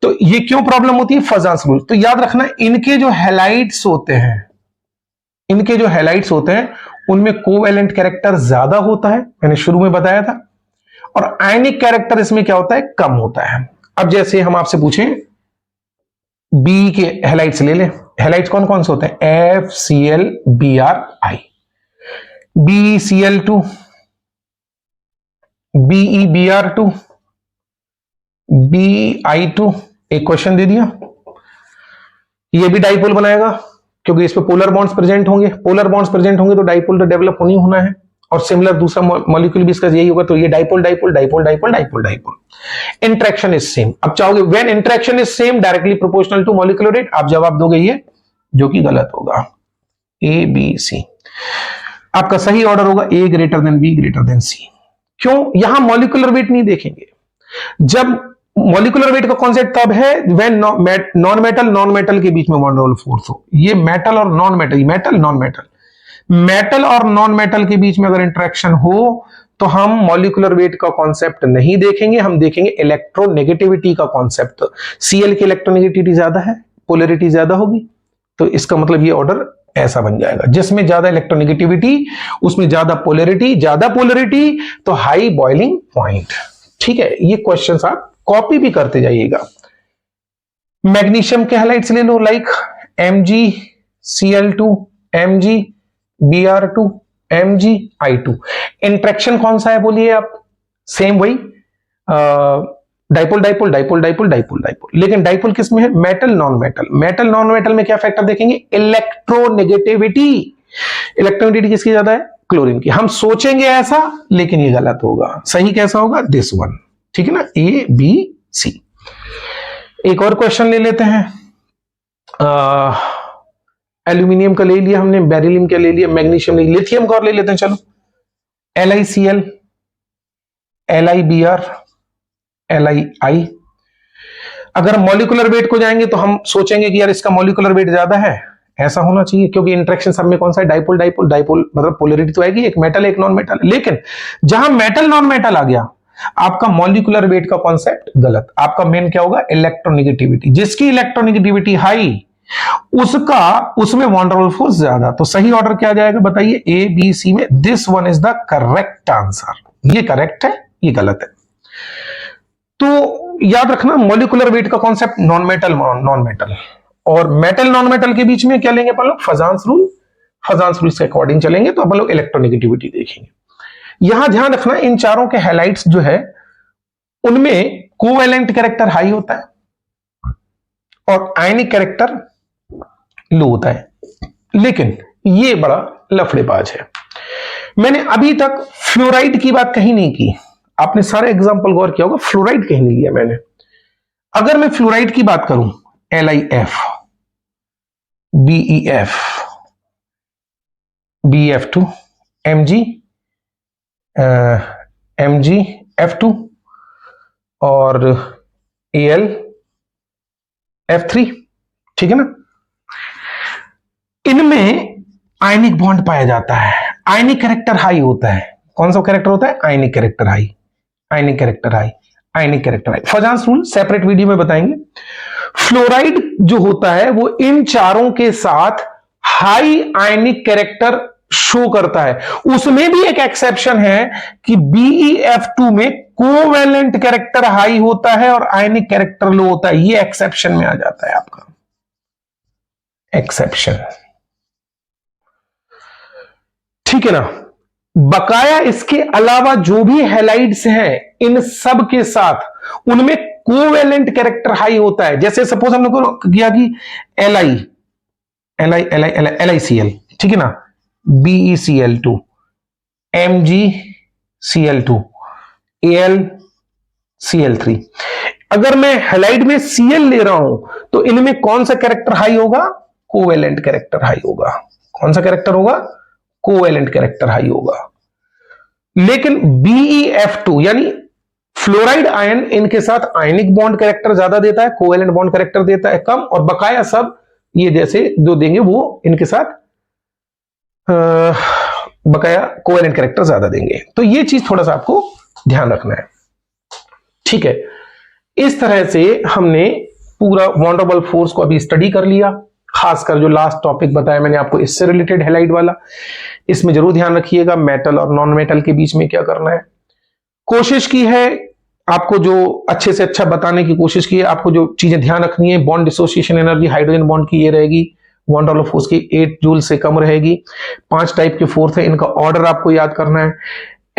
A: तो ये क्यों प्रॉब्लम होती है? Fajans rule. तो याद रखना, इनके जो हैलाइड्स होते हैं, इनके जो हैलाइड्स होते हैं उनमें कोवेलेंट कैरेक्टर ज्यादा होता है, मैंने शुरू में बताया था, और आयनिक कैरेक्टर इसमें क्या होता है? कम होता है। अब जैसे हम आपसे पूछें बी के हैलाइड्स ले लें, हैलाइड्स कौन कौन से होते हैं? FClBrI, BeCl2, BeBr2, Bi2। एक क्वेश्चन दे दिया, ये भी डाइपोल बनाएगा क्योंकि इस पे पोलर बॉन्ड्स प्रेजेंट होंगे। पोलर बॉन्ड्स प्रेजेंट होंगे तो डाइपोल तो डेवलप होनी होना है, और सिमिलर दूसरा मॉलिक्यूल भी इसका यही होगा। तो ये dipole dipole dipole dipole dipole dipole, interaction is same. अब चाहोगे when interaction is same directly proportional to molecular weight, आप जवाब दोगे ये, जो कि गलत होगा। ABC आपका सही ऑर्डर होगा A greater than B greater than C। क्यों? यहां मॉलिक्यूलर वेट नहीं देखेंगे। जब मॉलिक्यूलर वेट का कॉन्सेप्ट तब है when non metal non metal के बीच में वन रोल फोर्स हो। ये मेटल और non metal, metal non metal, metal और नॉन मेटल के बीच में अगर इंटरेक्शन हो तो हम मॉलिक्यूलर वेट का कॉन्सेप्ट नहीं देखेंगे, हम देखेंगे इलेक्ट्रोनेगेटिविटी का कॉन्सेप्ट। Cl की इलेक्ट्रोनेगेटिविटी ज्यादा है, पोलरिटी ज्यादा होगी, तो इसका मतलब ये ऑर्डर ऐसा बन जाएगा। जिसमें ज्यादा इलेक्ट्रोनेगेटिविटी उसमें ज्यादा पोलरिटी तो हाई बॉइलिंग पॉइंट। ठीक है, ये क्वेश्चंस आप कॉपी भी करते जाइएगा। मैग्नीशियम के हैलाइड्स ले लो, like MgCl2, MgBr2, MgI2। Interaction कौन सा है बोलिए आप? सेम वही, dipole dipole dipole dipole dipole dipole. लेकिन डाइपोल किस में है? Metal non metal. Metal non metal में क्या फैक्टर देखेंगे? इलेक्ट्रोनेगेटिविटी। इलेक्ट्रोनेगेटिविटी किसकी ज्यादा है? क्लोरीन की। हम सोचेंगे ऐसा, लेकिन ये गलत होगा। सही कैसा होगा? This one. ठीक है ना? ABC। एक और क्वेश्चन ले लेते हैं। एल्यूमिनियम का ले लिया हमने, बेरिलियम का ले लिया, मैग्नीशियम ले लिया, लिथियम का और ले लेते हैं। चलो, LiCl, LiBr, LiI। अगर मॉलिक्यूलर वेट को जाएंगे तो हम सोचेंगे कि यार इसका मॉलिक्यूलर वेट ज्यादा है, ऐसा होना चाहिए, क्योंकि इंटरेक्शन सब में कौन सा है? डाइपोल डाइपोल डाइपोल, मतलब पोलरिटी तो आएगी, एक मेटल एक नॉन मेटल। लेकिन जहां मेटल नॉन मेटल आ गया, आपका मॉलिक्यूलर वेट का कॉन्सेप्ट गलत। आपका मेन क्या होगा? इलेक्ट्रोनेगेटिविटी। जिसकी इलेक्ट्रोनेगेटिविटी हाई उसमें वन रोल फोर्स ज्यादा। तो सही ऑर्डर क्या आ जाएगा बताइए? ABC में this one is the correct answer. ये करेक्ट है, ये गलत है। तो याद रखना, मॉलिक्यूलर वेट का concept non metal non metal और मेटल नॉन मेटल के बीच में क्या लेंगे अपन लोग? Fajans rule. फजांस रूल के अकॉर्डिंग चलेंगे तो अपन लोग इलेक्ट्रोनेगेटिविटी देखेंगे। यहां ध्यान रखना, इन चारों के हैलाइड्स जो है उनमें कोवेलेंट कैरेक्टर हाई होता है और आयनिक कैरेक्टर लो होता है। लेकिन ये बड़ा लफड़ेबाज है। मैंने अभी तक फ्लोराइड की बात कहीं नहीं की, आपने सारे एग्जाम्पल गौर किया होगा, फ्लोराइड कहीं नहीं लिया मैंने। अगर मैं फ्लोराइड की बात करूं, LiF, BeF, BeF2, MgF2 और AlF3, ठीक है ना। इनमें आयनिक बॉन्ड पाया जाता है, आयनिक कैरेक्टर हाई होता है। कौन सा कैरेक्टर होता है? आयनिक कैरेक्टर हाई, आयनिक कैरेक्टर हाई, आयनिक character high. Fajans rule separate video में बताएंगे। फ्लोराइड जो होता है वो इन चारों के साथ हाई आयनिक कैरेक्टर शो करता है। उसमें भी एक एक्सेप्शन है कि BeF2 में कोवेलेंट कैरेक्टर हाई होता है और आयनिक कैरेक्टर लो होता है। ये एक्सेप्शन में आ जाता है आपका, एक्सेप्शन, ठीक है ना। बकाया इसके अलावा जो भी हैलाइड्स हैं इन सब के साथ उनमें कोवेलेंट कैरेक्टर हाई होता है। जैसे सपोज हम लोग किया कि LiCl, ठीक है ना, BeCl2, MgCl2, AlCl3। अगर मैं हैलाइड में Cl ले रहा हूं तो इनमें कौन सा कैरेक्टर हाई होगा? कोवेलेंट कैरेक्टर हाई होगा। कौन सा कैरेक्टर होगा? कोवेलेंट कैरेक्टर हाई होगा। लेकिन BeF2 यानी फ्लोराइड आयन इनके साथ आयनिक बॉन्ड कैरेक्टर ज्यादा देता है, कोवेलेंट बॉन्ड कैरेक्टर देता है कम, और बकाया सब ये जैसे जो देंगे वो इनके साथ बकाया कोवेलेंट कैरेक्टर ज्यादा देंगे। तो ये चीज थोड़ा सा आपको ध्यान रखना है, ठीक है। इस तरह से हमने पूरा वॉन डर वाल्स फोर्स को अभी स्टडी कर लिया। खासकर जो लास्ट टॉपिक बताया मैंने आपको इससे रिलेटेड हैलाइड वाला, इसमें जरूर ध्यान रखिएगा मेटल और नॉन मेटल के बीच में क्या करना है। कोशिश की है आपको जो अच्छे से अच्छा बताने की कोशिश की है। आपको जो चीजें ध्यान रखनी है, bond dissociation energy hydrogen bond की ये रहेगी, वॉन डर वाल्स फोर्स की 8 जूल से कम रहेगी। 5 टाइप के फोर्स है, इनका ऑर्डर आपको याद करना है।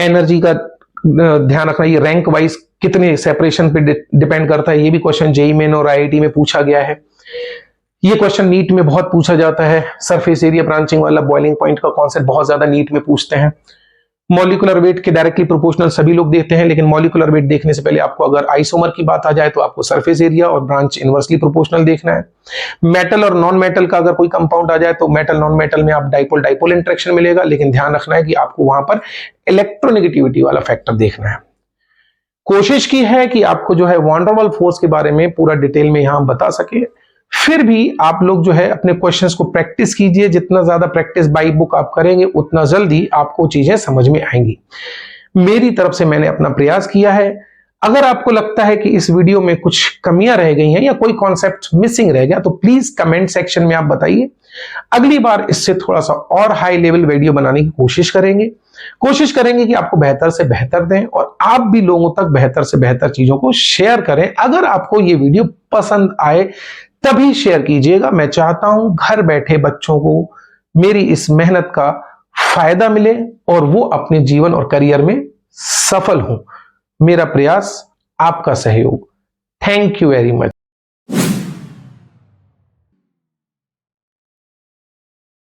A: एनर्जी का ध्यान रखना, ये रैंक वाइज कितने सेपरेशन पे डिपेंड करता है। ये भी क्वेश्चन जेईई मेन और IIT में पूछा गया है। ये क्वेश्चन नीट में बहुत पूछा जाता है। सरफेस एरिया ब्रांचिंग वाला बॉइलिंग पॉइंट का कॉन्सेप्ट बहुत ज्यादा नीट में पूछते हैं। मॉलिक्यूलर वेट के डायरेक्टली प्रोपोर्शनल सभी लोग देते हैं, लेकिन मॉलिक्यूलर वेट देखने से पहले आपको अगर आइसोमर की बात आ जाए तो आपको सरफेस एरिया और ब्रांच इनवर्सली प्रोपोर्शनल देखना है। मेटल और नॉन मेटल का अगर कोई कंपाउंड आ जाए तो मेटल नॉन मेटल में आप डाइपोल डाइपोल इंटरेक्शन मिलेगा, लेकिन ध्यान रखना है कि आपको वहां पर इलेक्ट्रोनेगेटिविटी वाला फैक्टर देखना है। कोशिश की है कि आपको जो है वॉन डर वाल्स फोर्स के बारे में पूरा डिटेल में यहां बता सके। फिर भी आप लोग जो है अपने क्वेश्चंस को प्रैक्टिस कीजिए। जितना ज्यादा प्रैक्टिस बाई बुक आप करेंगे उतना जल्दी आपको चीजें समझ में आएंगी। मेरी तरफ से मैंने अपना प्रयास किया है। अगर आपको लगता है कि इस वीडियो में कुछ कमियां रह गई हैं या कोई कॉन्सेप्ट मिसिंग रह गया तो प्लीज कमेंट सेक्शन में आप बताइए। अगली बार इससे थोड़ा सा और हाई लेवल वीडियो बनाने की कोशिश करेंगे कि आपको बेहतर से बेहतर दें और आप भी लोगों तक बेहतर से बेहतर चीजों को शेयर करें। अगर आपको ये वीडियो पसंद आए तभी शेयर कीजिएगा। मैं चाहता हूं घर बैठे बच्चों को मेरी इस मेहनत का फायदा मिले और वो अपने जीवन और करियर में सफल हों। मेरा प्रयास, आपका सहयोग। Thank you very much.